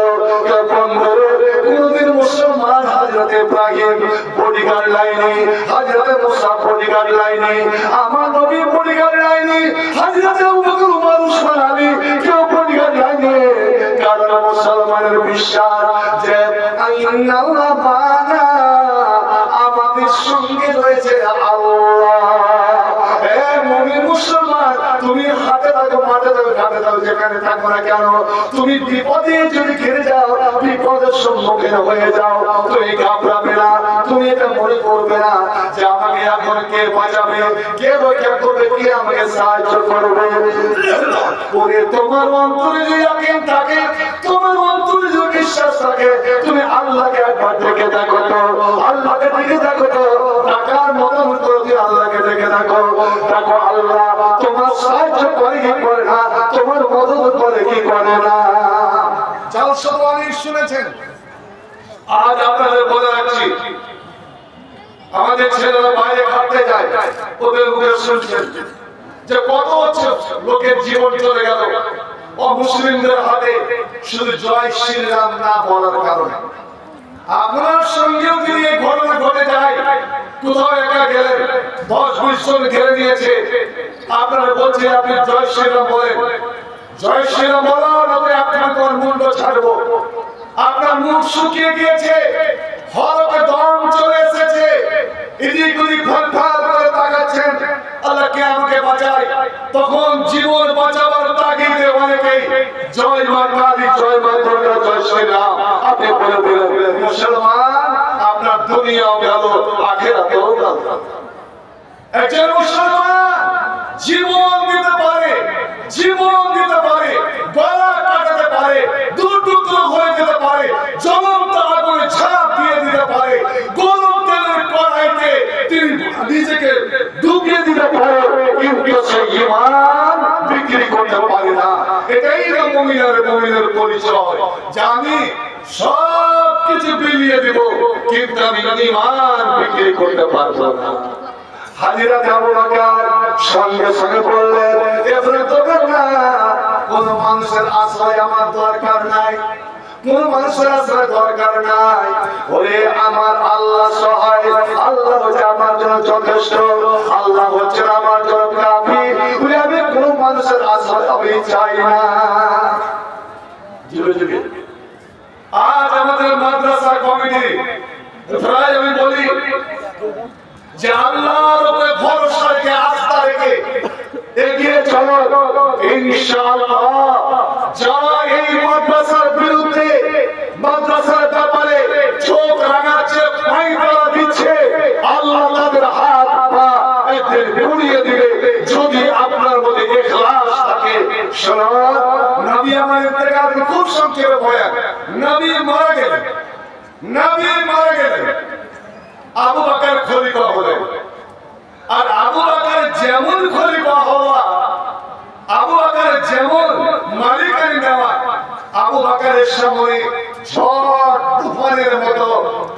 কোনদিন মুসলমান হযরত ইব্রাহিম বডিগার্ড লাইনি, হযরত মুসা বডিগার্ড লাইনি, আমার নবী বডিগার্ড লাইনি, হযরত আবু বকর, উমর, উসমান, আলী কেউ বডিগার্ড লাইনি। কারণ মুসলমানের বিশ্বাস যে ইন্নাল্লাহ মা'না, আমাদের সঙ্গে রয়েছে আল্লাহ। এ মুমিন মুসলমান, তুমি হাতে থাকো, মাঠে থাকো, ঘাটে থাকো, যেখানে থাকো না কেন, তুমি বিপদে যদি ঘিরে যাও, বিপদের সম্মুখীন হয়ে যাও, তুমি ঘাবড়াবে না, তুমি এটা মনে করবে না যে আমাকে এখন কে বাঁচাবে, কে রক্ষা করবে, কে আমাকে সাহায্য করবে। ওরে তোমার অন্তরে যদি ইয়াকিন থাকে, তোমার অন্তরে যদি বিশ্বাস থাকে, তুমি আল্লাহকে একবার দেখে দেখো তো, আল্লাহকে দেখে দেখো তো, টাকার মতন করে দিয়ে আল্লাহকে দেখে দেখো, দেখো আল্লাহ তোমার সাহায্য করে কি করে না, তোমার মদত করে কি করে না। জালসাত অনেক শুনেছেন, আজ আপনাদের বলে রাখছি, আমাদের ছেলেরা বাইরে খাটতে যায়, ওদের মুখে শুনছেন যে কত লোকের জীবন চলে গেল, অমুসলিমদের হাতে শুধু জয় শ্রীরাম না বলার কারণে। আপনার সঙ্গেও যদি এই ঘটনা ঘটে যায়, কোথাও একা গেলেন, 10-20 জন ঘিরে নিয়েছে, আপনারা বলছে আপনি জয় শ্রীরাম বলেন, জয় শ্রীরাম বলো নয়তো আপনার মুন্ড ছাড়বো। আপনার মুখ শুকিয়ে গিয়েছে, হলকে দম চলে এসেছে, এদিক ওদিক ফাঁক করে তাকাচ্ছেন, আল্লাহ কে আমাকে বাঁচায়। তখন জীবন বাঁচাবার তাগিদে অনেকেই জয় মা কালী, জয় মা দুর্গা, জয় শ্রীরাম আপনি বলে দিলেন। মুসলমান, আপনার দুনিয়াও গেল, আখিরাতেও গেল। একজন মুসলমান জীবন দিতে পারে, জীবন দিতে পারে, গলা কাটাতে পারে, দু টুকরো হয়ে যেতে পারে, জ্বলন্ত আগুনে ঝাঁপ দিয়ে দিতে পারে, গরম তেলের কড়াইতে তিনি নিজেকে ডুবিয়ে দিতে পারে, কিন্তু সে ঈমান বিক্রি করতে পারে না। এটাই না মুমিনের পরিচয়, যে আমি সব কিছু বিলিয়ে দিব কিন্তু আমি ঈমান বিক্রি করতে পারবো না। হাজিরা আবু বকর সঙ্গে সঙ্গে বললেন, এবারে তো না, কোন মানুষের আশ্রয় আমার দরকার নাই, কোন মানুষের আশ্রয় দরকার নাই। ওরে আমার আল্লাহ সহায়, আল্লাহ হচ্ছে আমার জন্য যথেষ্ট, আল্লাহ হচ্ছে আমার জন্য কাফি। আমি কোন মানুষের আশ্রয় আমি চাই না। জীবে জীবে আজ আমাদের মাদ্রাসা কমিটি প্রায় আমি বলি যে আল্লাহর উপরে ভরসা রেখে, আস্থা রেখে এগিয়ে চলো, ইনশাআল্লাহ। যারা এই মাদ্রাসার বিরুদ্ধে, মাদ্রাসার ব্যাপারে চোখ রাঙাচ্ছে, ফাইদা দিচ্ছে, আল্লাহ তাদের হাত পা একদিন ঘুরিয়ে দিবে, যদি আপনার মধ্যে ইখলাস থাকে। শোনো, নবী আমার ইন্তেকাল খুব সংক্ষেপে বয়ান। নবী মারা গেলেন, নবী মারা গেলেন, আবু বকর খলিফা হলেন। আর আবু বকর যেমন খলিফা হওয়া, আবু বকর যেমন মালিকানি নেওয়া, আবু বকরের সামনে ঝড় তুফানের মতো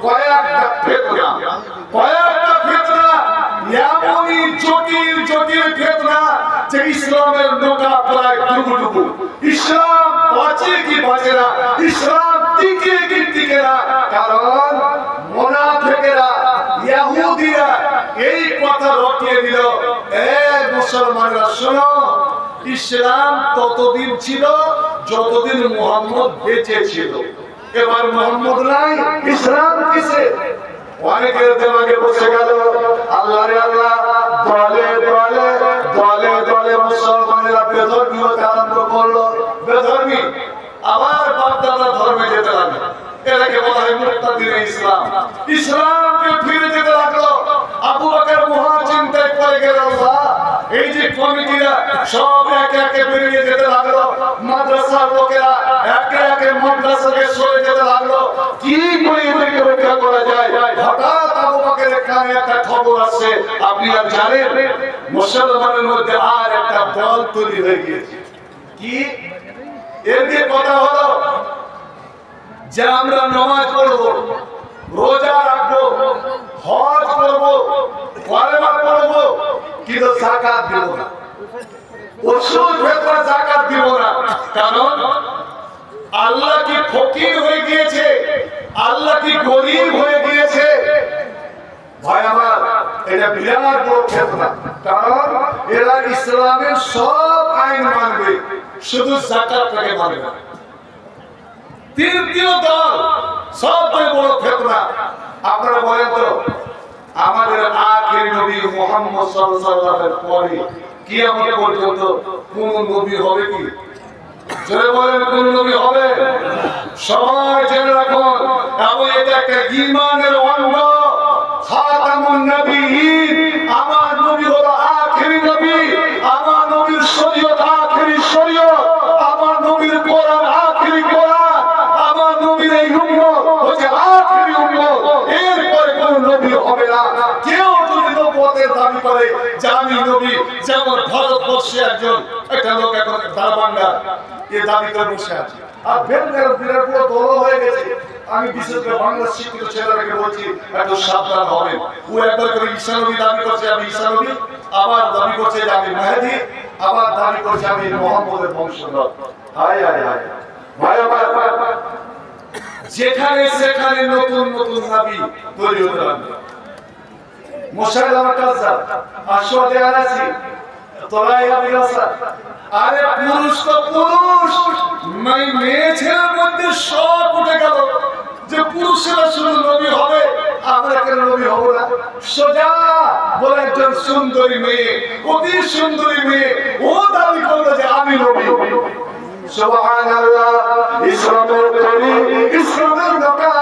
কয়েকটা ফিতনা, এমনই জটিল জটিল ফিতনা যে ইসলামের নৌকা প্রায় ডুবুডুবু। ইসলাম বাঁচে কি বাঁচে না, ইসলাম টিকে কি টিকে না, কারণ মুনাফিকেরা, ইহুদিরা এই কথা রটিয়ে দিল। এ মুসলমানরা শোনো, ইসলাম ততদিন ছিল যতদিন মুহাম্মদ বেঁচে ছিল। এবার মুহাম্মদ নাই, ইসলাম কিসে? অনেকের দেমাগে বসে গেল আল্লাহ রে আল্লাহ, দলে দলে দলে দলে মুসলমানেরা বেধর্মী হতে আরম্ভ করলো। বেধর্মী আবার বাপদাদা ধর্মে যেতে লাগলো, এটাকে বলা হয় মুক্তাদিনে ইসলাম। ইসলামকে ফিরে যেতে লাগলো। আবু বকর মহা চিন্তায় পড়ে গেল, আল্লাহ এই যে কমিটিরা সব একে একে বেরিয়ে যেতে লাগলো, মাদ্রাসার লোকেরা একে একে মাদ্রাসাকে সরে যেতে লাগলো, কি করে এদেরকে রক্ষা করা যায়? হঠাৎ আবু বকরের কানে একটা খবর আসে, আপনি আর জানেন মুসলমানের মধ্যে আর একটা দল তৈরি হয়ে গিয়েছে। কি এর দিয়ে কথা হলো যে আমরা নামাজ পড়বো, রোজা রাখবো, হজ করবো, কালেমা পড়বো, কিন্তু যাকাত দিব না, ওষুধ ফেতরা যাকাত দিব না। কারণ আল্লাহ কি ফকির হয়ে গিয়েছে? আল্লাহ কি গরিব হয়ে গিয়েছে? ভাই আমার, এটা বিরাট বড় ফেতনা। কারণ এরা ইসলামের সব আইন মানবে, শুধু যাকাতটাকে মানবে না। তৃতীয় দল সবচেয়ে বড় ফেতনা। আপনারা বলেন তো, আমাদের আখির নবী মুহাম্মদ সাল্লাল্লাহু আলাইহি ওয়াসাল্লামের পরে কিয়ামত পর্যন্ত কোন নবী হবে কি? জোরে বলেন, কোন নবী হবে? সবাই জেনে রাখুন, এবং এটা একটা ঈমানের অঙ্গ। খাতামুন নবিয়্যিন, আমার নবী হলো আখির নবী, আমার নবীর শরীয়ত আখিরি শরীয়ত, আমার নবীর কোরআন আখিরি কোরআন, আমার নবীর এই উম্মত হচ্ছে আখিরি উম্মত। এরপরে কোন নবী হবে না। কেউ যদি নবুয়তের দাবি করে যে আমি নবী, যেমন ভারতবর্ষে একজন একটা লোক এখন দারবাঙ্গা এই দাবি করে বসে আছে, আর বেঙ্গলের বিরাট বড় দল হয়ে গেছে। আমি বিশেষ করে বাংলা শিক্ষিত ছেলেদেরকে বলছি, একটু সাবধান হবেন। ও একবার করে ঈসা নবী দাবি করছে আমি ঈসা নবী, আবার দাবি করছে যে আমি মেহেদী, আবার দাবি করছে আমি মুহাম্মদের বংশধর। হায় হায় হায় ভাই আমার, যেখানে সেখানে নতুন নতুন নবী তৈরি হতে লাগলো। মুসাইলামা কাজ্জাব, আশওয়াদ আনাসি, তোলাইয়া বিরাসা, আরে পুরুষ তো পুরুষ, মেয়ে ছেলের মধ্যে সব উঠে গেল যে পুরুষেরা শুধু নবী হবে, আমরা কেন নবী হব না? সোজা বলে একজন সুন্দরী মেয়ে, অতি সুন্দরী মেয়ে, ও দাবি করলো যে আমি নবী। সুবহানাল্লাহ, ইসলামের তরি, ইসলামের নৌকা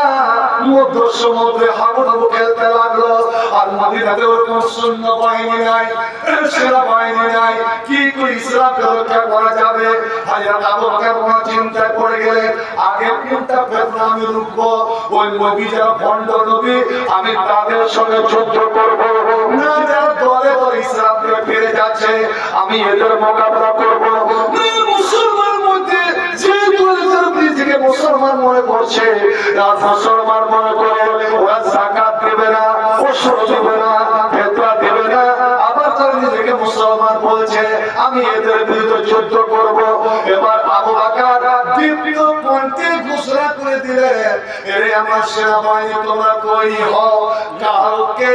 মধ্য সমুদ্রে হাবুডুবু খেলতে লাগলো। আর মদিনাতে ওরকম সৈন্য বাহিনী নাই, সেনা বাহিনী নাই, কি করে ইসলামকে রক্ষা করা যাবে? হযরত আবু বকর বড় চিন্তায় পড়ে গেলেন, আগে কোনটা ফেতনা আমি রুখবো? ওই নবী যারা ভণ্ড নবী, আমি তাদের সঙ্গে যুদ্ধ করব না, যারা দলে দলে ইসলামকে ফিরে যাচ্ছে আমি এদের মোকাবেলা করব। মুসলমান মধ্যে যে নিজেকে মুসলমান মনে করছে, মুসলমান মনে করে ওরা যাকাত দেবে না, ওসর দেবে না, ফিতরা দেবে না, আবার তারা নিজেকে মুসলমান বলছে আমি এদের বিরুদ্ধে যুদ্ধ করব। এবার আবু বকর দীপ্ত কণ্ঠে ঘোষণা করে দিলেন, এরে আমার সেনাবাহিনী তোমরা তৈরি হও, কালকে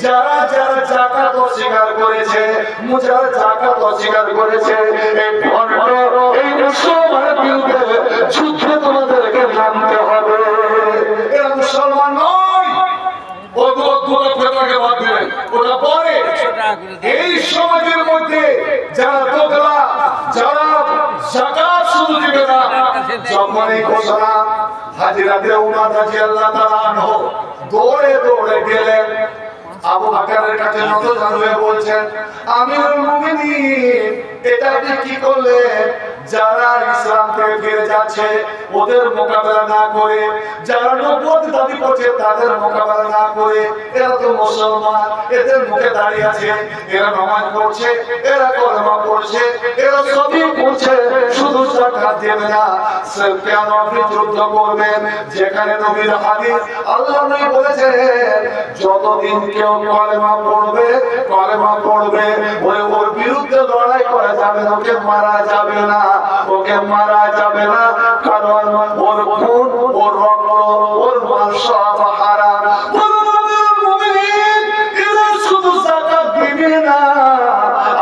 যারা যারা যাকাত অস্বীকার করেছে, যারা যাকাত অস্বীকার করেছে, এই ভণ্ড এই মুসলমানের বিরুদ্ধে যুদ্ধে তোমাদেরকে নামতে হবে। এরা মুসলমান নয়, এই সমাজের মধ্যে যারা দোগলা, যারা যাকাত শুধু দিবে না, যখন এই ঘোষণা হাজিরাতে উমর রাদিয়াল্লাহু তাআলা আনহু দৌড়ে দৌড়ে গেলেন আবু বকরের কাছে নতজানু হয়ে বলছেন, আমিরুল মুমিনিন, এটা আপনি কি করলেন? যারা ইসলাম থেকে ফিরে যাচ্ছে ওদের মোকাবেলা না করে, যারা নবুয়ত দাবি করছে তাদের মোকাবেলা না করে, এরা তো মুসলমান, এদের মুখে দাঁড়িয়ে আছে, এরা নামাজ পড়ছে, এরা কলেমা পড়ছে, এরা সবই করছে, শুধু যাকাত দেবে না, কেন আপনি যুদ্ধ করবেন? যেখানে নবীর হাদিস, আল্লাহ নবী বলেছেন যতদিন কেউ কলেমা পড়বে ওর বিরুদ্ধে লড়াই করা যাবে না, ওকে মারা যাবে না, ওকে মারা যাবে না, কারণ ওর খুন, ওর রক্ত, ওর মাল সব হারাম। এরা শুধু যাকাত দিবে না,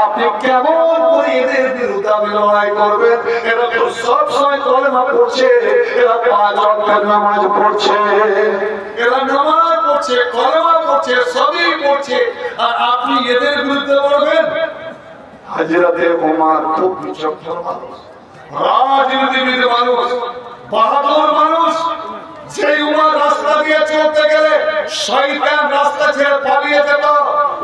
আপনি কেমন করে এদের বিরুদ্ধে আপনি লড়াই করবেন? এরা তো সব সময় কলেমা পড়ছে, এরা 5 ওয়াক্তের নামাজ পড়ছে, এরা নামাজ পড়ছে, কলেমা পড়ছে, সবই পড়ছে, আর আপনি এদের বিরুদ্ধে লড়বেন? হাজরাতে ওমর খুব বিচক্ষণ মানুষ, রাজনীতিবিদ মানুষ, বাহাদুর মানুষ। যে উমর রাস্তা দিয়ে চলতে গেলে শয়তান রাস্তা ছেড়ে পালিয়ে যেত,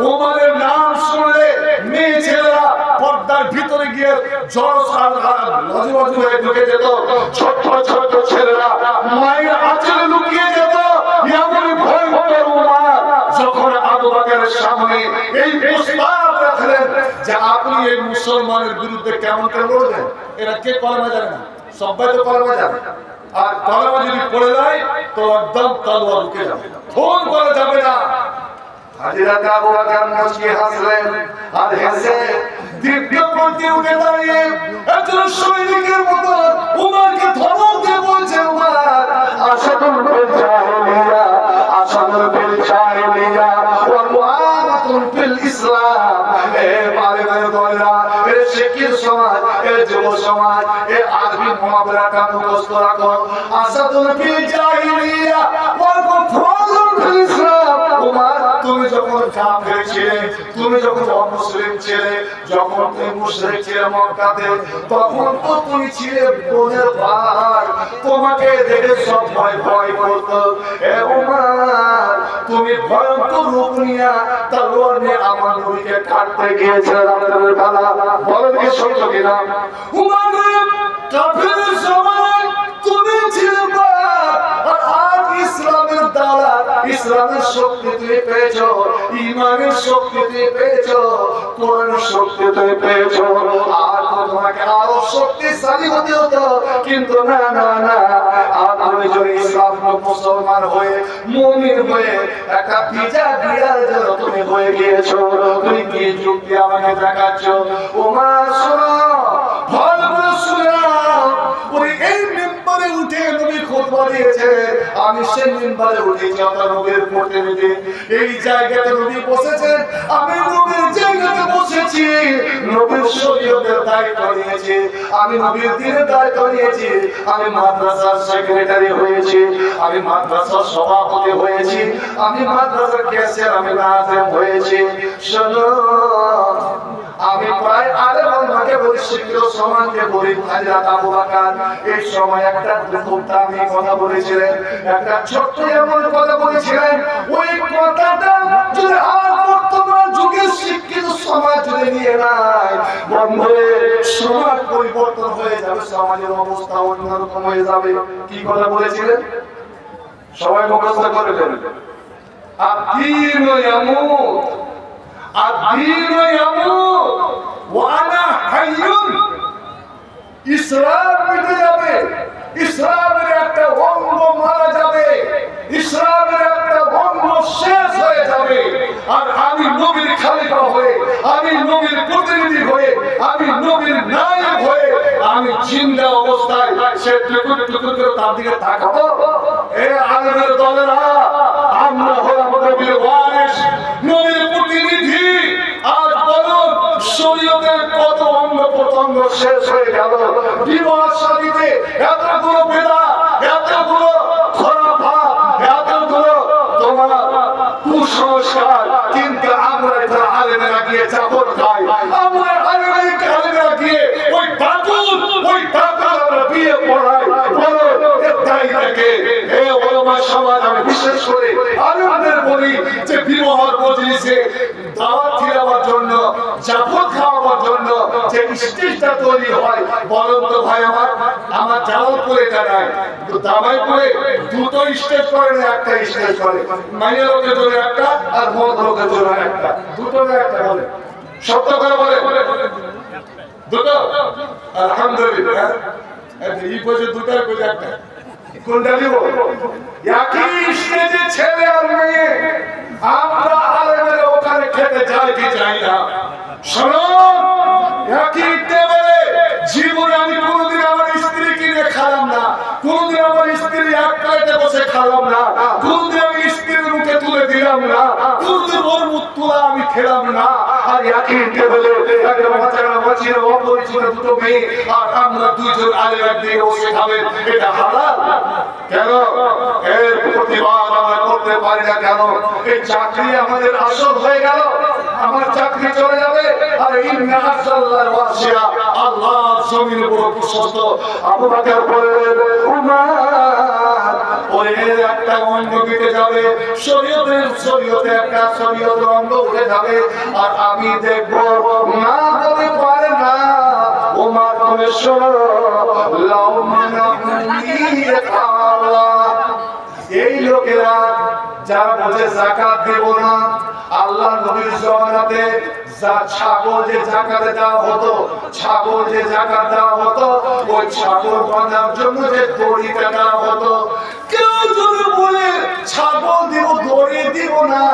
উমরের নাম শুনলে মেয়ে ছেলেরা পর্দার ভিতরে গিয়ে লজবজ হয়ে ঢুকে যেত, ছোট ছোট ছেলেরা মায়ের আঁচলে লুকিয়ে যেত। এমনই ভয়ঙ্কর উমর যখন আবু বকরের সামনে এই প্রস্তাব রাখলেন যে আপনি এই মুসলমানের বিরুদ্ধে কেমন করে লড়বেন? এরা কে কলেমা জানে না? সবাই তো কলেমা জানে, আর কলেমা যদি পড়ে যায় তো একদম তলোয়ার ঢুকে যাবে, ফোন করা যাবে না। হাজরত আবু বকর মুচকি হাসলেন, আর হেসে দীপ্ত কণ্ঠে উঠে দাঁড়িয়ে একজন সৈনিকের মতো উমরকে ধমক দিয়ে বলছে, উমর আসাদুল ফিল জাহিলিয়া, আসাদুল ফিল জাহিলিয়া ওয়া মুআমাতুন ফিল ইসলাম। এ বারে বারে দয়রা, এ শিক্ষিত সমাজ, এ যুব সমাজ, এ আরবি মুহাবরাটা মুখস্থ রাখো। আসাদুল ফিল জাহিলিয়া ওয়া কুফরুন ফিল ইসলাম। উমর, তুমি যখন কাফের ছিলে, তুমি যখন অমুসলিম ছিলে, যখন তুমি মুশরিক ছিলে মক্কাতে, তখন তো তুমি ছিলে বোনের ভাই, তোমাকে দেখে সব ভয় ভয় করতো। এ উমর, তুমি ভয়ঙ্কর রূপ নিয়ে তলোয়ার নিয়ে আমার নবীকে কাটতে গিয়েছিলে রাতের বেলা, বলেন কি সত্য কিনা? উমর, কাফেরের সময় তুমি ছিলে বাপ, আর আজ ইসলামের দ্বারা ইসলামের শক্তি তুমি পেয়েছো, ইমানের শক্তি তুমি পেয়েছো, কোরআনের শক্তি তুমি পেয়েছো, আর তোমাকে আরো শক্তিশালী হতে হতো, কিন্তু না না না, আর তুমি যদি ইসলাম মুসলমান হয়ে মুমিন হয়ে একটা ভিজা বিড়াল যেন তুমি হয়ে গিয়েছো। তুমি কি যুক্তি আমাকে দেখাচ্ছ? ওমা শোনো, ভালো করে শুনে নাও। ওই এই মিম্বরে উঠে নবী খুতবা দিয়েছে, আমি সেই মিম্বরে উঠেছি আপনার নবীর প্রতিনিধি। এই জায়গাতে নবী বসেছেন, আমি নবীর জায়গাতে বসেছি। নবীর শরীয়তের দায়িত্ব নিয়েছি, আমি নবীর দ্বীনের দায়িত্ব নিয়েছি। আমি মাদ্রাসার সেক্রেটারি হয়েছি, আমি মাদ্রাসার সভাপতি হয়েছি, আমি মাদ্রাসার ক্যাশিয়ার, আমি নাজেম হয়েছি। শোনো, আমি প্রায় আলেম ওলামাকে বলি, শিক্ষিত সমাজকে বলি, হযরত আবু বকর এই সময় একটা খুব দামি কথা বলেছিলেন, একটা ছোট্ট এমন কথা বলেছিলেন। ওই কথাটা যদি আর বর্তমান যুগের শিক্ষিত সমাজ যদি নিয়ে নেয়, বন্ধুরে সমাজ পরিবর্তন হয়ে যাবে, সমাজের অবস্থা অন্যরকম হয়ে যাবে। কি কথা বলেছিলেন? সবাই মুখস্থ করে ফেলবেন। আদ-দীন ইয়ামুত, আদ-দীন ইয়ামুত ওয়া আনা হাইয়ুন। ইসলাম মিটে যাবে, ইসলামের একটা অঙ্গ মারা যাবে, ইসলামের একটা অঙ্গ শেষ হয়ে যাবে। আর আমি নবীর খলিফা হয়ে, আমি নবীর প্রতিনিধি হয়ে, আমি নবীর নায়ক হয়ে, আমি জিন্দা অবস্থায় সে টুকুর টুকুর করে তার দিকে তাকাবো। এ আলেমের দলেরা, আমরা হলাম নবীর ওয়ারিস, নবীর প্রতিনিধি। আজ বলুন, শরীয়তের কত অঙ্গ প্রত্যঙ্গ শেষ হয়ে গেল। বিবাহ শাদীতে এতগুলো বিদআত, এতগুলো খোরাফাত, এতগুলো তোমার কুসংস্কার, কিন্তু আমরা এটা আলেমেরা গিয়ে চাপর খাই। আমরা আলেমেরা গিয়ে ওই বাতুল আমরা বিয়ে পড়াই। বলো এর দায়ী থাকে। হে ওলামা সমাজ, আমি বিশেষ করে আলেমদের বলি যে বিবাহের মজলিসে দাওয়াত খিলাবার জন্য, জাফর খাওয়াবার জন্য যে স্টেজটা তৈরি হয়, বলুন তো ভাই আমার জামালপুরে এটা নাই, দামাইপুরে দুটো স্টেজ করে না, একটা স্টেজ করে। মাইয়া লোকের জন্য একটা আর মদ লোকের জন্য একটা, দুটো না একটা বলে, সত্য করে বলে দুটো। আলহামদুলিল্লাহ, এই বছর দুটার বলে একটা। কোনটা দিব? একই স্টেজে ছেলে আর মেয়ে, আমরা আলেমের ওখানে খেতে যাই কি যাই না? শুনুন, একই টেবিলে জীবনে আমি কোনোদিন আমার স্ত্রী কিনে খালাম না, কোনোদিন আমার স্ত্রী এক প্লেটে বসে খালাম না, কোনোদিন আমি স্ত্রীর মুখে তুলে দিলাম না, কোনোদিন ওর মুখ তুলা আমি খেলাম না। আর একই টেবিলে একটা বাচ্চারা বাঁচিয়ে অপরিচিত দুটো মেয়ে, আর আমরা দুইজন আলেম একদিকে বসে খাবেন, এটা হালাল? কেন এর প্রতিবাদ আমরা করতে পারি না? কেন এই চাকরি আমাদের আসল হয়ে গেল, আমার চাকরি চলে যাবে। আর ইন্না আসাল্লাহর ওয়াসিয়া, আল্লাহর জমির উপর প্রশস্ত। আবু বকর বললেন, উমার ওই একটা অঙ্গ কেটে যাবে, শরীয়তে একটা শরীয়তের অঙ্গ উঠে যাবে, আর আমি দেখবো না বলতে পারে না। উমার তুমি শোনো, লাউ মানাউনি আল্লাহ, এই লোকেরা যারা বলে যাকাত দেব না, আল্লাহ নবীর জমানাতে যা ছাগল যে যাকাত দেওয়া হতো, ছাগল যে যাকাত দেওয়া হতো, ওই ছাগল বাঁধার জন্য যে দড়িটা দেওয়া হতো, কেউ যদি বলে ছাগল দেব দড়ি দিব না,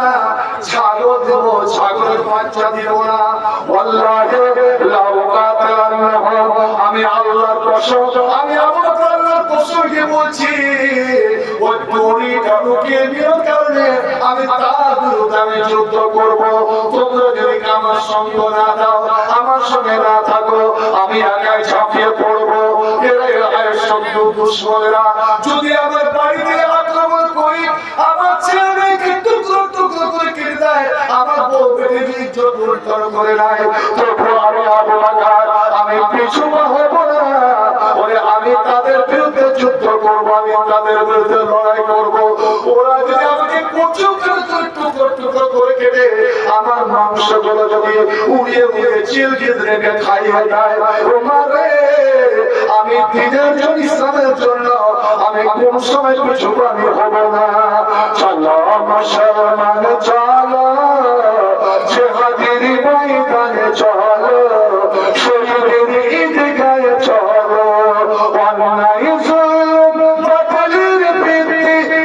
ছাগল দেব ছাগলের বাচ্চা দিব না, ওয়াল্লাহি লাউ কাতালান্নাহু, আমি আল্লাহর কসম, আমি আল্লাহর কসমকে বলছি, ওই দড়িটা লুকিয়ে নেওয়ার কারণে আমি তার বিরুদ্ধে আমি যুদ্ধ করব। তোমরা যদি আমার সঙ্গ না দাও, আমার সঙ্গে না থাকো, আমি একাই ঝাঁপিয়ে পড়বো। এরা শত্রু দুশমনেরা যদি আমার বাড়িতে আক্রমণ করি, আমার ছেলে মেয়েকে টুকরো টুকরো করে কেটে দেয়, আমার বউ বেটির ইজ্জত লুণ্ঠন করে নেয়, তবু আমি আবু বকর আমি পিছু হব না। ওরে আমি তাদের বিরুদ্ধে যুদ্ধ করবো, আমি তাদের বিরুদ্ধে লড়াই করবো। ওরা যদি আমাকে কচু করে টুকরো টুকরো করে কেটে আমার মাংসগুলো যদি উড়িয়ে উড়িয়ে চিলগিদ রেখে খাইয়ে দেয়, ওমারে আমি দিনের জন্য, ইসলামের জন্য আমি কোন সময় কিছু আমি হব না। চলো মুসলমান চলো, জিহাদের ময়দানে চলো, শহীদের ঈদগাহে চলো, অন্যায় জুলুম বাতিলের বিরুদ্ধে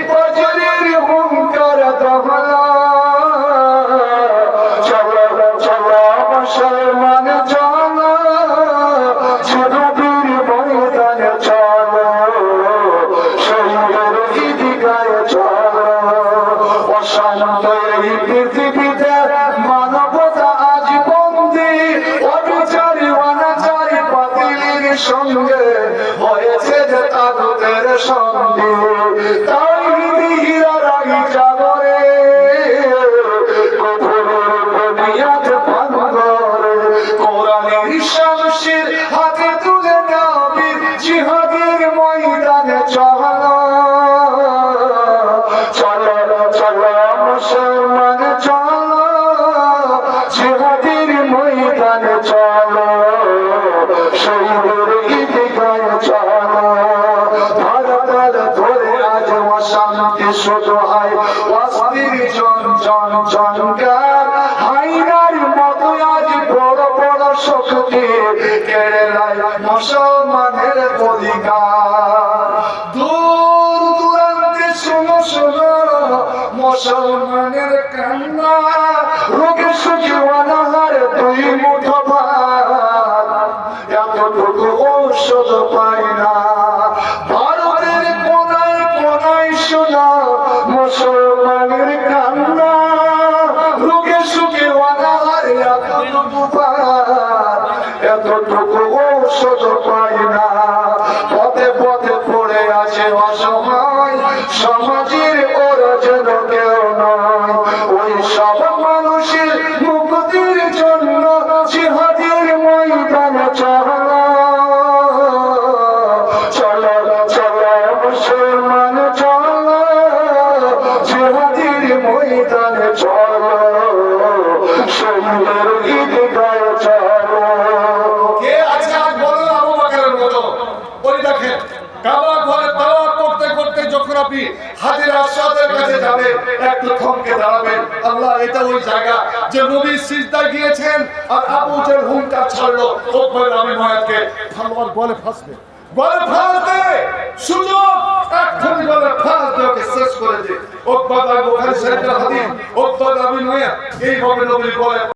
হয়েছে যে তাদের সঙ্গে তাই হীরা রাগি জাগরে কবরের বুনিয়াদ ভাঙরে কোরআনের শামশির হাতে তুলে নবীর জিহাদের ময়দানে চলো চলো চলো মুসলমান চলো জিহাদের ময়দানে চলো শহীদের ঈদগাহে চলো ভারতের ধরে আজ অশান্তি শুধু হয় অস্থির জন জনকার হাইনার মতো আজ বড় বড় শক্তি কেড়ে নেয় মুসলমানের অধিকার দূর দূরান্তে শোনো শোনো মুসলমানের কান্না রোগে সুখে অনাহার দুই মুঠো ভাত এতটুকু ঔষধ পায় না ভারতের কোনায় কোনায় শোনা মুসলমানের কান্না রোগে সুখে অনাহার এতটুকু ভাত এতটুকু ঔষধ পায় না পথে পথে পড়ে আছে অসহায় সমাজের ওরা যেন কেউ নয় ওই সব মানুষের মুক্তির জন্য জিহাদের ময়দানে চলো চলো চলো মুসলমান চলো জিহাদের ময়দানে চলো শহীদের ঈদগাহে চলো কে আছে আজ বলো আবু বকরের মতো ওই দেখেন কাবা ঘরে তাওয়াফ করতে করতে যখন আপনি হাজের আসওয়াদের কাছে যাবেন একটু থমকে দাঁড়াবেন আল্লাহ এটা ওই জায়গা যে নবী সিজদায় গিয়েছেন আর আবু জাহল হুঙ্কার ছাড়লো ওকবার আমি ময়াতকে তলোয়ার বলে ফাঁসবে বলে ফাঁস দে সুযোগ এক্ষুনি বলে ফাঁস দে ওকে শেষ করে দে ওকবার বুখারী শরীফের হাদিস ওকবার আমি ময়াত এইভাবে নবী বলে